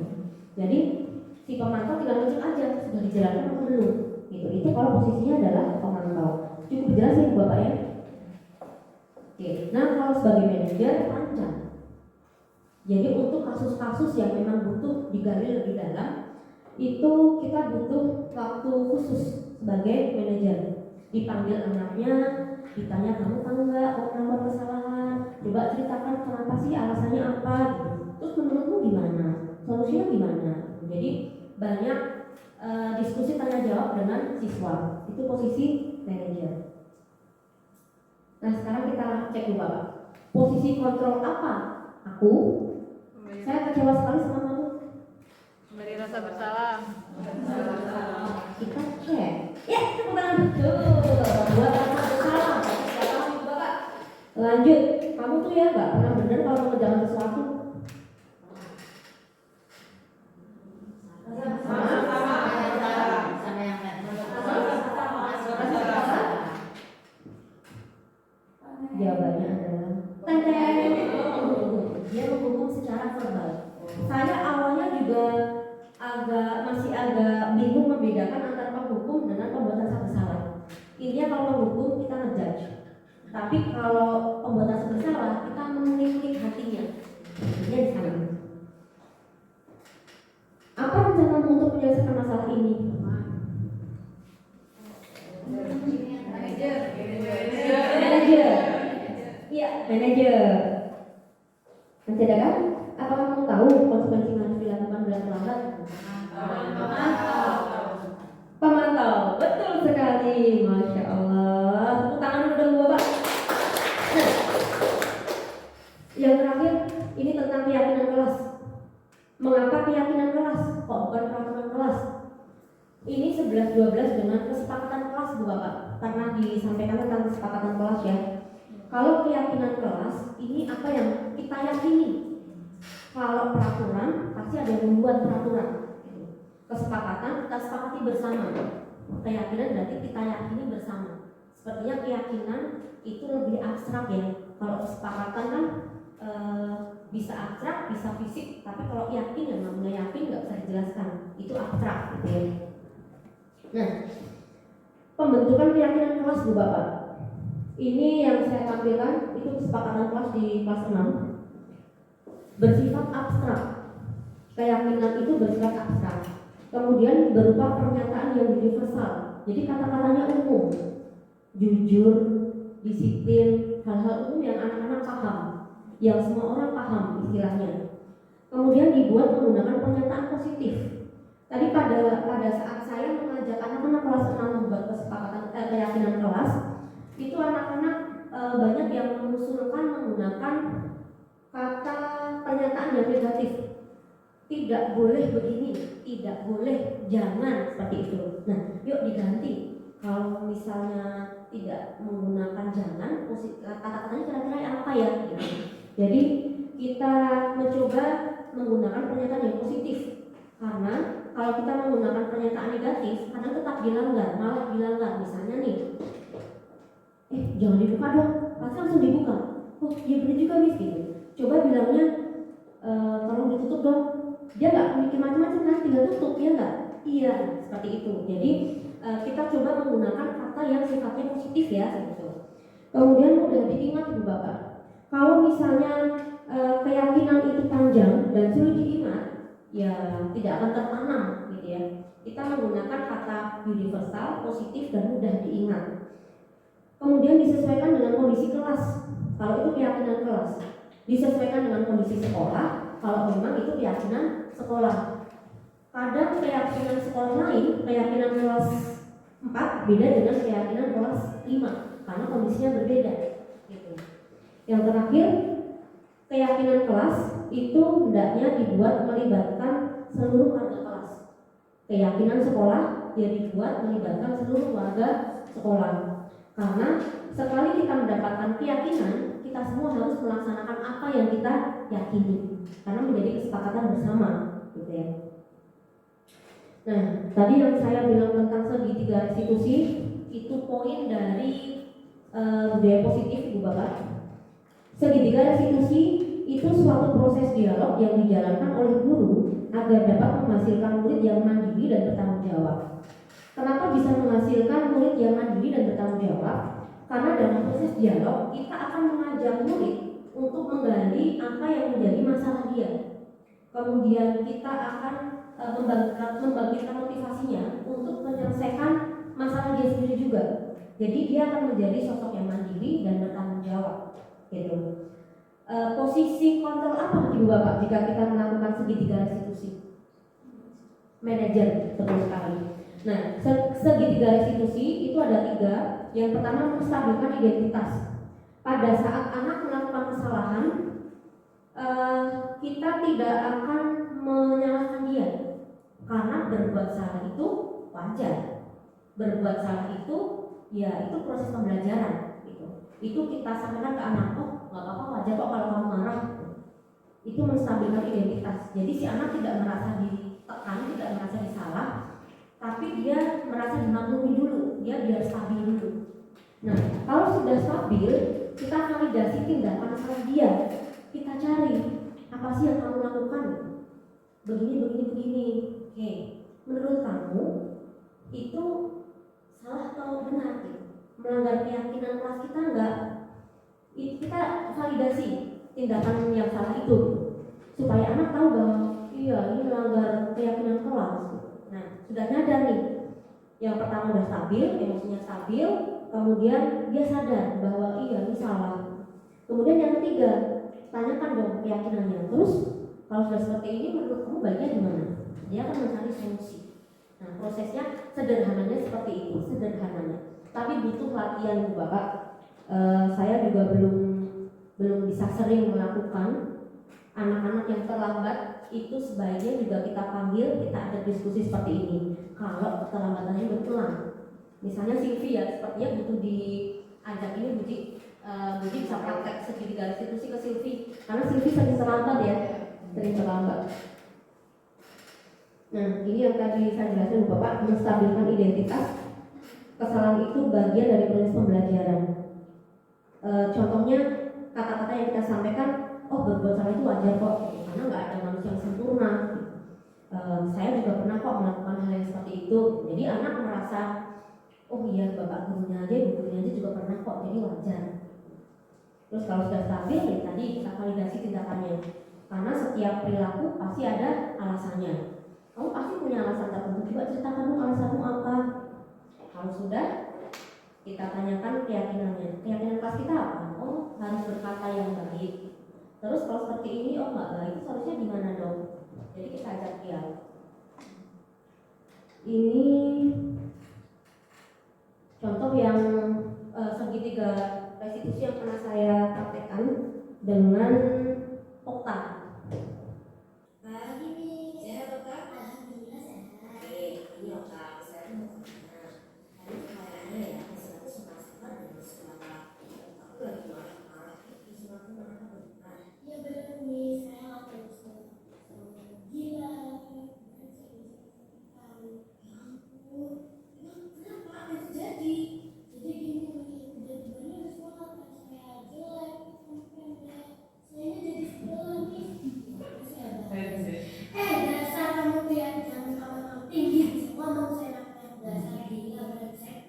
Jadi si pemantau tinggal ngecek aja sudah dijalankan atau belum gitu. Itu kalau posisinya adalah pemantau. Cukup jelas ya Bapak ya. Oke, nah kalau sebagai manajer panjang. Jadi untuk kasus-kasus yang memang butuh digali lebih dalam, itu kita butuh waktu khusus sebagai manajer. Dipanggil anaknya, ditanya kamu tahu nggak nomor kesalahan, coba ceritakan kenapa sih, alasannya apa gitu. Terus menurutmu gimana, solusinya gimana. Jadi banyak diskusi tanya jawab dengan siswa. Itu posisi manajer. Nah sekarang kita cek dulu Bapak, posisi kontrol apa aku? Saya kecewa sekali sama kamu. Memberi rasa bersalah. Kita cek. Ya, tepuk tangan betul. Buat rasa bersalah. Siapa ibu Bapak? Lanjut. Kamu tuh ya nggak pernah bener kalau mengerjakan sesuatu. Jawabannya adalah tenteng. Dia menghukum secara verbal. Saya awalnya juga masih agak bingung membedakan antara penghukum dengan pembuatan satu salah. Intinya kalau penghukum kita ngejudge, tapi kalau pembuatan satu salah kita menilik hatinya. Intinya di sana. Apa rencanamu untuk menyelesaikan masalah ini? Manajer. Iya, manajer. Mencegah, apakah kamu tahu konsekuensi yang harus dilakukan bila terlambat? Pemantau, betul sekali, masya Allah. Tepuk tangan dulu dong Bapak. Nah, yang terakhir ini tentang keyakinan kelas. Mengapa keyakinan kelas? Kok bukan peraturan kelas? Ini 11-12 dengan kesepakatan kelas Bu Bapak. Karena disampaikan tentang kesepakatan kelas ya. Kalau keyakinan kelas, ini apa yang kita yakini. Kalau peraturan, pasti ada yang membuat peraturan. Kesepakatan, kita sepakati bersama. Keyakinan berarti kita yakini bersama. Sepertinya keyakinan itu lebih abstrak ya. Kalau kesepakatan kan bisa abstrak, bisa fisik. Tapi kalau yakin, yang namanya yakin nggak bisa dijelaskan. Itu abstrak gitu ya. Nah, pembentukan keyakinan kelas Bu Bapak. Ini yang saya tampilkan itu kesepakatan kelas di kelas 6. Bersifat abstrak. Keyakinan itu bersifat abstrak. Kemudian berupa pernyataan yang universal. Jadi kata-katanya umum. Jujur, disiplin, hal-hal umum yang anak-anak paham, yang semua orang paham istilahnya. Kemudian dibuat menggunakan pernyataan positif. Tadi pada saat saya mengajak anak-anak kelas 6 membuat kesepakatan keyakinan kelas, itu anak-anak banyak yang mengusulkan menggunakan kata pernyataan yang negatif. Tidak boleh begini, tidak boleh, jangan, seperti itu. Nah, yuk diganti. Kalau misalnya tidak menggunakan jangan, kata-katanya kira-kira apa ya? Gitu. Jadi kita mencoba menggunakan pernyataan yang positif. Karena kalau kita menggunakan pernyataan negatif, kadang tetap dilanggar, malah dilanggar. Misalnya nih, jangan dibuka dong, pasti langsung dibuka. Oh iya benar juga Miss gitu. Coba bilangnya tolong ditutup dong. Dia nggak mikir macam-macam kan, tinggal tutup ya nggak? Iya seperti itu. Jadi kita coba menggunakan kata yang sifatnya positif ya gitu. Kemudian mudah diingat Bu Bapak. Kalau misalnya keyakinan itu panjang dan sulit diingat, ya tidak akan tertanam gitu ya. Kita menggunakan kata universal, positif dan mudah diingat. Kemudian disesuaikan dengan kondisi kelas. Kalau itu keyakinan kelas, disesuaikan dengan kondisi sekolah. Kalau memang itu keyakinan sekolah. Kadang keyakinan sekolah lain, keyakinan kelas 4 beda dengan keyakinan kelas 5 karena kondisinya berbeda. Gitu. Yang terakhir, keyakinan kelas itu hendaknya dibuat melibatkan seluruh warga kelas. Keyakinan sekolah dia dibuat melibatkan seluruh warga sekolah. Karena sekali kita mendapatkan keyakinan, kita semua harus melaksanakan apa yang kita yakini. Karena menjadi kesepakatan bersama, gitu ya. Nah, tadi yang saya bilang tentang segitiga restitusi itu poin dari budaya positif Ibu Bapak. Segitiga restitusi itu suatu proses dialog yang dijalankan oleh guru agar dapat menghasilkan murid yang mandiri dan bertanggung jawab. Kenapa bisa menghasilkan murid yang mandiri dan bertanggung jawab? Karena dalam proses dialog kita akan mengajak murid untuk menggali apa yang menjadi masalah dia. Kemudian kita akan membangkitkan motivasinya untuk menyelesaikan masalah dia sendiri juga. Jadi dia akan menjadi sosok yang mandiri dan bertanggung jawab. Gitu. Posisi kontrol apa Ibu Bapak jika kita melakukan segitiga restitusi? Manajer, betul sekali. Nah, segitiga restitusi itu ada 3. Yang pertama, menstabilkan identitas. Pada saat anak melakukan kesalahan, kita tidak akan menyalahkan dia, karena berbuat salah itu wajar. Berbuat salah itu, ya itu proses pembelajaran. Itu kita sampaikan ke anak, oh nggak apa-apa, wajar kok kalau kamu marah. Itu menstabilkan identitas. Jadi si anak tidak merasa ditekan, tidak merasa disalah, tapi dia merasa dimaklumi dulu, dia biar stabil dulu. Nah, kalau sudah stabil, kita validasi tindakan salah dia. Kita cari, apa sih yang kamu lakukan? Begini. Oke, menurut kamu itu salah atau benar? Melanggar keyakinan kelas kita enggak? Kita validasi tindakan yang salah itu supaya anak tahu bahwa iya ini melanggar keyakinan kelas. Nah, sudah nyadar nih. Yang pertama udah stabil, emosinya stabil, kemudian dia sadar bahwa iya ini salah. Kemudian yang ketiga, tanyakan dong keyakinannya. Terus kalau sudah seperti ini menurut kamu baiknya gimana? Dia akan mencari solusi. Nah, prosesnya sederhananya seperti itu, sederhananya. Tapi butuh latihan Bu Bapak. Saya juga belum bisa sering melakukan. Anak-anak yang terlambat itu sebaiknya juga kita panggil, kita ada diskusi seperti ini. Kalau keterlambatannya berulang, misalnya Silvi ya, sepertinya butuh diajak ini Buji bisa praktek segitiga restitusi ke Silvi, karena Silvi sering terlambat ya, sering terlambat. Nah, ini yang tadi saya jelaskan Bapak, menstabilkan identitas. Kesalahan itu bagian dari proses pembelajaran. Contohnya kata-kata yang kita sampaikan, oh berbuat salah itu wajar kok, karena nggak ada manusia yang sempurna. Saya juga pernah kok melakukan hal yang seperti itu. Jadi anak merasa, oh iya bapak gurunya aja, ibu gurunya aja juga pernah kok, jadi wajar. Terus kalau sudah stabil, ya tadi kita validasi tindakannya. Karena setiap perilaku pasti ada alasannya. Kamu pasti punya alasan tertentu, coba ceritakan dong alasanmu apa. Kalau sudah, kita tanyakan keyakinannya. Keyakinan kelas kita apa? Oh harus berkata yang baik. Terus kalau seperti ini, oh nggak baik, seharusnya gimana dong? Jadi kita ajak dia. Ini contoh yang segitiga restitusi yang pernah saya praktekkan dengan Okta. Pagi nih, sehat Okta? Alhamdulillah sehat. Ini Okta, saya mau tanya. Tadi kayaknya ya, hasil aku suka-suka dari sekolah. Aku lagi marah-marah, terus aku marah-marah. Ya bener nih, saya lakukan gila. Ya ampun, kenapa? Apa yang terjadi? Jadi gini, udah gimana di sekolah kan saya jelek, saya jadi sekolah nih. Dasar kamu tuh ya, jangan kamu tinggi bisa ngomong seenaknya. Dasar gila brengsek.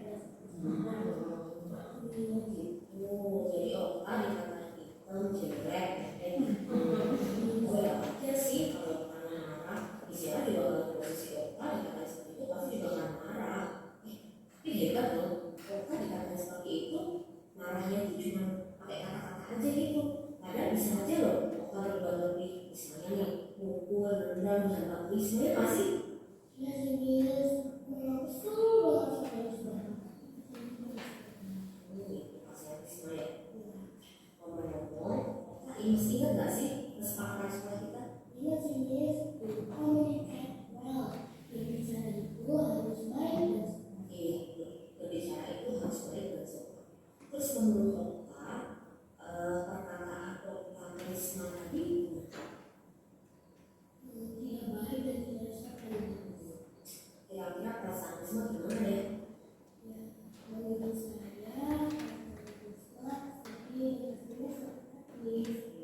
Jadi Okta dikatain hitam, jelek, gue aja sih kalau marah-marah, isinya juga gak posisi Okta dikatain seperti itu pasti juga gak marah. Tapi hebat loh, Okta dikatain seperti itu, marahnya tuh cuma pakai kata-kata aja gitu. Padahal bisa aja loh, Okta berbuat lebih, misalnya nih, mukul, rendam, dan bakui, semuanya masih. Ya sih guys, aku kesel banget sama Ismail. Ngomong-ngomong, masih ingat gak sih kesepakatan sekolah kita? Iya sih guys, communicate well. Berbicara itu harus baik dan sopan. Iya, berbicara itu harus baik dan sopan. Terus menurut Okta, perkataan Okta Karisma tadi tidak baik dan tidak sopan. Kira-kira perasaan Karisma gimana ya? Ya, menurut saya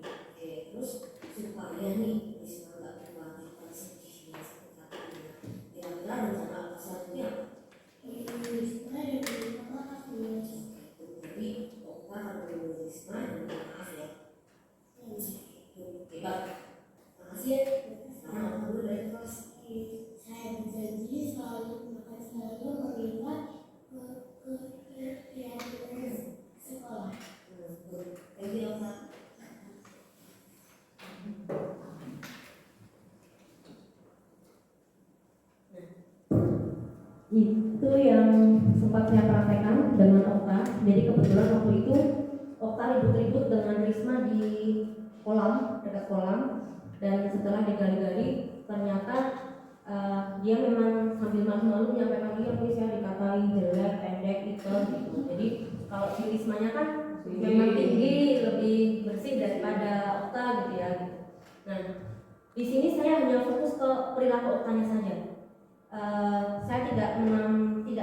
Oke, terus selalu melihat kegiatan sekolah. Thank you, Pak. Itu yang sempat saya praktekkan dengan Okta. Jadi kebetulan waktu itu Okta ribut-ribut dengan Risma di kolam, dekat kolam, dan setelah digali-gali ternyata dia memang sambil malu-malu menyampaikan iya nih saya dikatain jelek, pendek, hitam gitu. Jadi kalau si Rismanya kan memang tinggi, lebih bersih daripada Okta gitu ya. Nah, di sini saya hanya fokus ke perilaku Oktanya saja. Saya tidak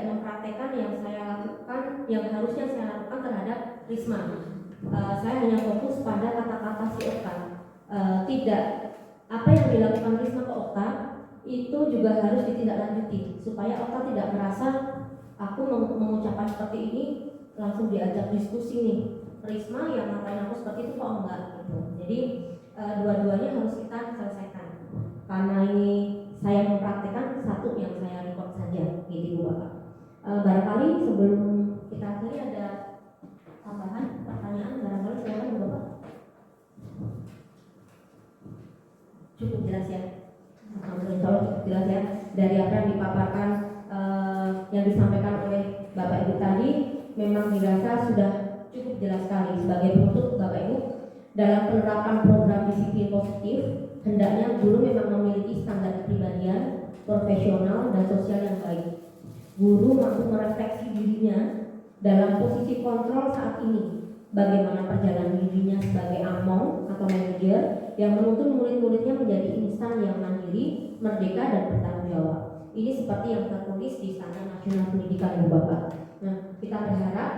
mempraktekkan yang saya lakukan, yang harusnya saya lakukan terhadap Risma. Saya hanya fokus pada kata-kata si Okta. Tidak apa yang dilakukan Risma ke Okta itu juga harus ditindaklanjuti supaya Okta tidak merasa aku mengucapkan seperti ini langsung diajak diskusi nih. Risma yang ngatain aku seperti itu kok enggak gitu. Jadi dua-duanya harus kita selesaikan. Karena ini saya mempraktikkan satu yang saya record saja, gitu Ibu Bapak. Barangkali sebelum kita akhiri ada tambahan pertanyaan, barangkali silakan Ibu Bapak. Cukup jelas ya, Alhamdulillah cukup jelas ya dari apa yang dipaparkan, yang disampaikan oleh Bapak Ibu tadi, memang dirasa sudah cukup jelas sekali. Sebagai penutup Bapak Ibu, dalam penerapan program disiplin positif, hendaknya guru memang memiliki standar kepribadian, profesional, dan sosial yang baik. Guru mampu merefleksi dirinya dalam posisi kontrol saat ini, bagaimana perjalanan dirinya sebagai among atau manajer yang menuntun murid-muridnya menjadi insan yang mandiri, merdeka, dan bertanggung jawab. Ini seperti yang tertulis di Standar Nasional Pendidikan Ibu Bapak. Nah, kita berharap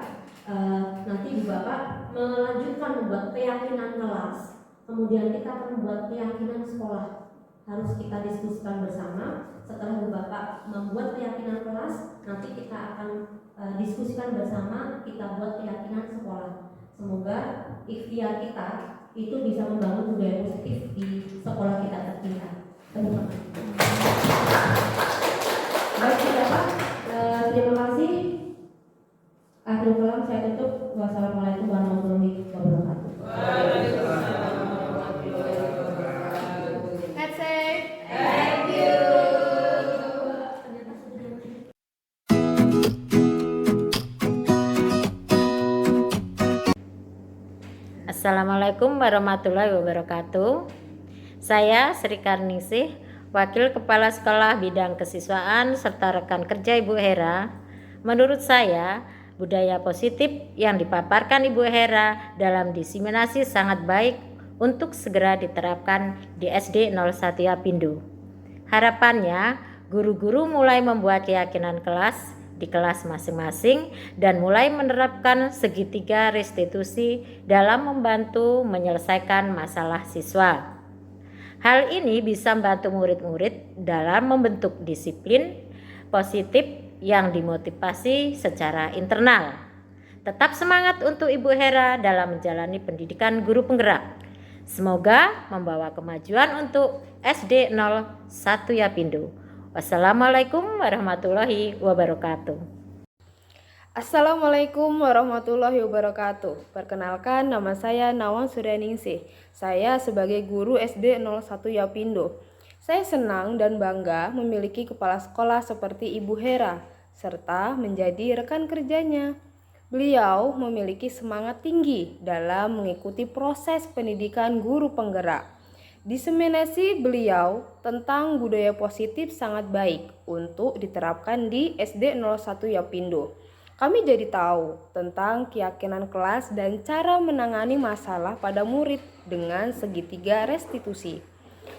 nanti Ibu Bapak melanjutkan membuat keyakinan kelas, kemudian kita akan membuat keyakinan sekolah. Harus kita diskusikan bersama. Setelah Ibu Bapak membuat keyakinan kelas, nanti kita akan diskusikan bersama, kita buat keyakinan sekolah. Semoga ikhtiar kita itu bisa membangun budaya positif di sekolah kita tercinta. Terima kasih. Baik Bapak, terima kasih. Akhir kalam saya tutup. Wassalamualaikum warahmatullahi wabarakatuh. Let's say Thank you. Assalamualaikum warahmatullahi wabarakatuh. Saya Sri Karningsih, Wakil Kepala Sekolah Bidang Kesiswaan serta rekan kerja Ibu Hera. Menurut saya, budaya positif yang dipaparkan Ibu Hera dalam diseminasi sangat baik untuk segera diterapkan di SD 01 Yapindo. Harapannya, guru-guru mulai membuat keyakinan kelas di kelas masing-masing dan mulai menerapkan segitiga restitusi dalam membantu menyelesaikan masalah siswa. Hal ini bisa membantu murid-murid dalam membentuk disiplin positif yang dimotivasi secara internal. Tetap semangat untuk Ibu Hera dalam menjalani pendidikan guru penggerak. Semoga membawa kemajuan untuk SD 01 Yapindo. Wassalamualaikum warahmatullahi wabarakatuh. Assalamualaikum warahmatullahi wabarakatuh. Perkenalkan, nama saya Nawang Suryaningsih. Saya sebagai guru SD 01 Yapindo. Saya senang dan bangga memiliki kepala sekolah seperti Ibu Hera, serta menjadi rekan kerjanya. Beliau memiliki semangat tinggi dalam mengikuti proses pendidikan guru penggerak. Diseminasi beliau tentang budaya positif sangat baik untuk diterapkan di SD 01 Yapindo. Kami jadi tahu tentang keyakinan kelas dan cara menangani masalah pada murid dengan segitiga restitusi.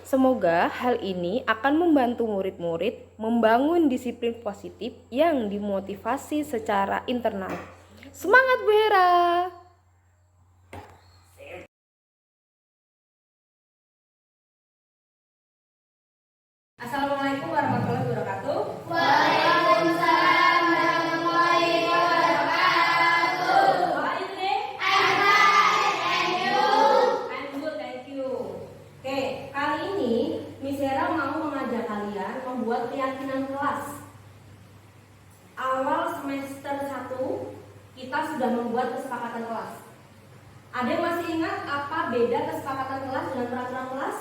Semoga hal ini akan membantu murid-murid membangun disiplin positif yang dimotivasi secara internal. Semangat Bu Hera! Assalamualaikum warahmatullahi wabarakatuh. Waalaikumsalam warahmatullahi wabarakatuh. How are you today? I'm fine, and you? I'm good, thank you. Oke, kali ini Miss Hera mau mengajak kalian membuat keyakinan kelas. kita sudah membuat kesepakatan kelas. Ada yang masih ingat apa beda kesepakatan kelas dengan peraturan kelas?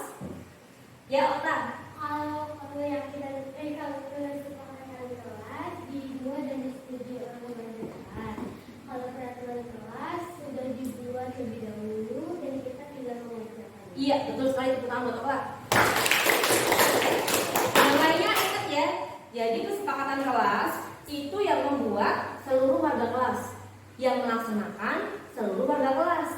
Ya, Okta. Kalau yang kita kalau kesepakatan kelas dibuat dan disetujui oleh pimpinan kelas. Kalau peraturan kelas sudah dibuat lebih dahulu dan kita tinggal mengerjakan. Iya, betul sekali, tepuk tangan buat Okta. Yang lainnya ingat ya. Jadi kesepakatan kelas itu yang membuat seluruh warga kelas, yang melaksanakan seluruh warga kelas.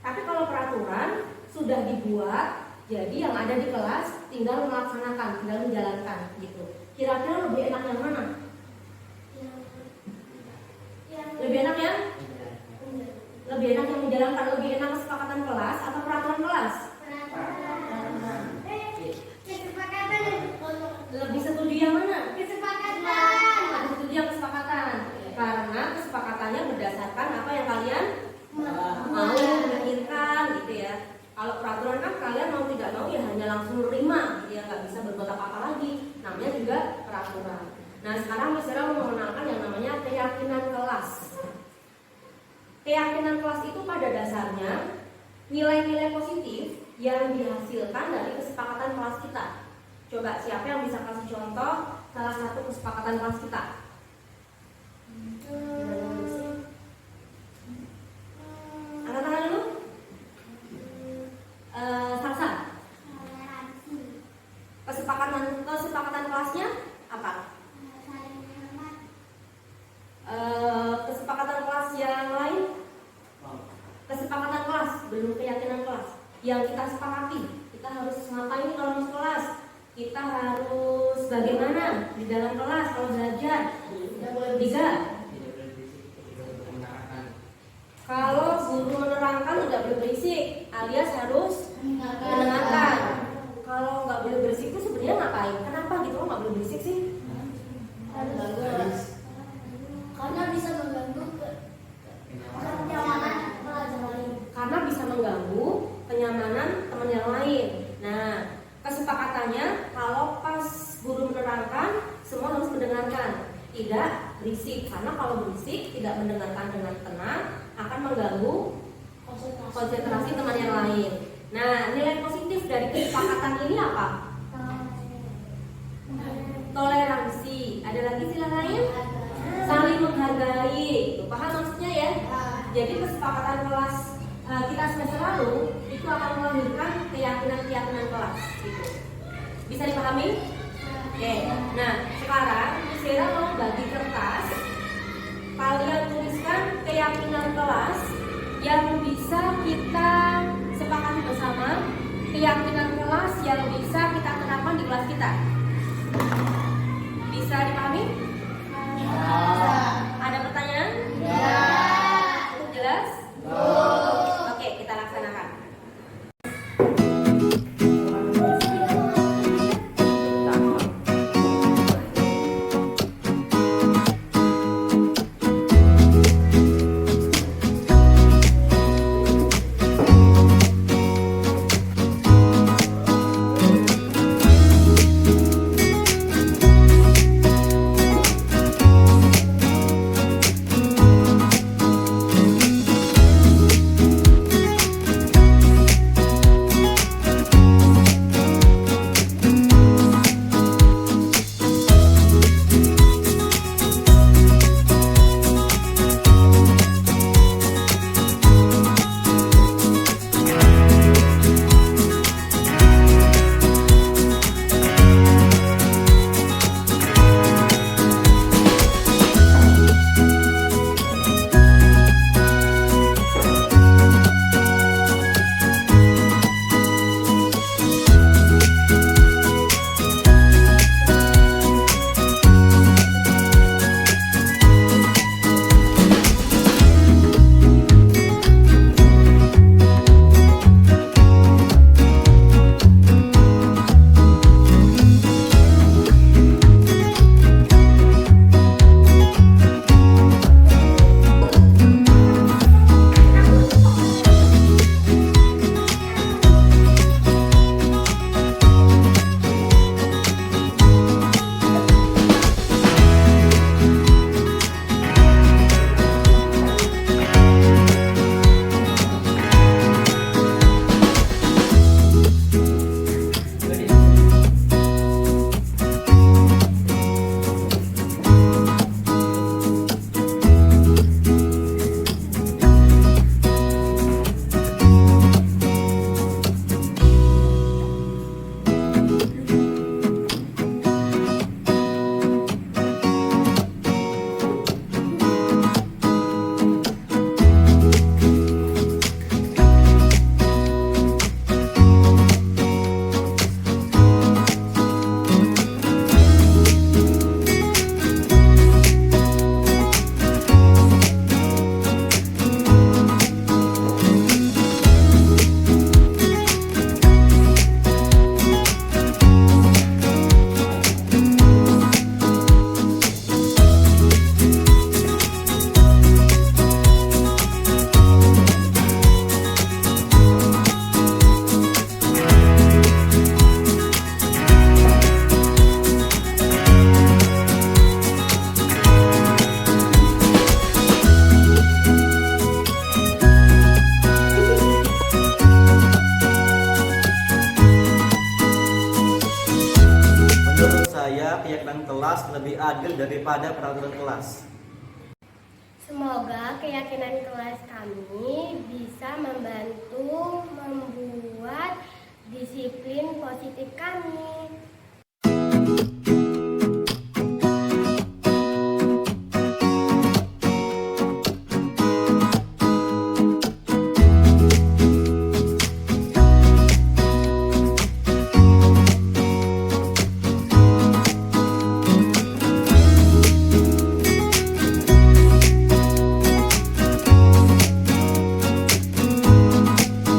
Tapi kalau peraturan sudah dibuat, jadi yang ada di kelas tinggal melaksanakan, tinggal menjalankan gitu. Kira-kira lebih enak yang mana? Lebih enak ya? Lebih enak yang menjalankan, lebih enak kesepakatan kelas atau peraturan kelas? Kesepakatan. Lebih setuju yang mana? Kesepakatan. Lebih setuju yang kesepakatan. Karena kesepakatannya berdasarkan apa yang kalian mau memikirkan gitu ya. Kalau peraturan kan kalian mau tidak mau ya hanya langsung menerima gitu ya, nggak bisa berbuat apa-apa lagi. Namanya juga peraturan. Nah sekarang Miss Hera mau mengenalkan yang namanya keyakinan kelas. Keyakinan kelas itu pada dasarnya nilai-nilai positif yang dihasilkan dari kesepakatan kelas kita. Coba siapa yang bisa kasih contoh salah satu kesepakatan kelas kita? Angkat tangan dulu. Salsa. Kesepakatan kelasnya apa? Kesepakatan kelas yang lain? Kesepakatan kelas, belum keyakinan kelas. Yang kita sepakati, kita harus ngapain kalau masuk kelas? Kita harus bagaimana di dalam kelas kalau belajar? 3. Kalau guru menerangkan tidak boleh berisik, alias harus mendengarkan. Kalau nggak boleh berisik itu sebenarnya ngapain? Kenapa gitu lo nggak boleh berisik sih? Karena bisa mengganggu kenyamanan pelajar lain. Karena bisa mengganggu kenyamanan teman yang lain. Nah, kesepakatannya kalau pas guru menerangkan semua harus mendengarkan, tidak berisik. Karena kalau berisik tidak mendengarkan dengan tenang akan mengganggu konsentrasi teman yang lain. Nah, nilai positif dari kesepakatan ini apa? Toleransi. Ada lagi istilah lain? Saling menghargai. Paham maksudnya ya? Jadi kesepakatan kelas kita semester lalu itu akan melahirkan keyakinan kelas gitu. Bisa dipahami? Oke. Nah, sekarang Miss Hera mau bagi kertas. Kalian tuliskan keyakinan kelas yang bisa kita sepakati bersama, keyakinan kelas yang bisa kita terapkan di kelas kita. Bisa dipahami? Ada pertanyaan? Jelas? Oke, kita laksanakan. adil daripada peraturan kelas. Semoga keyakinan kelas kami bisa membantu membuat disiplin positif kami.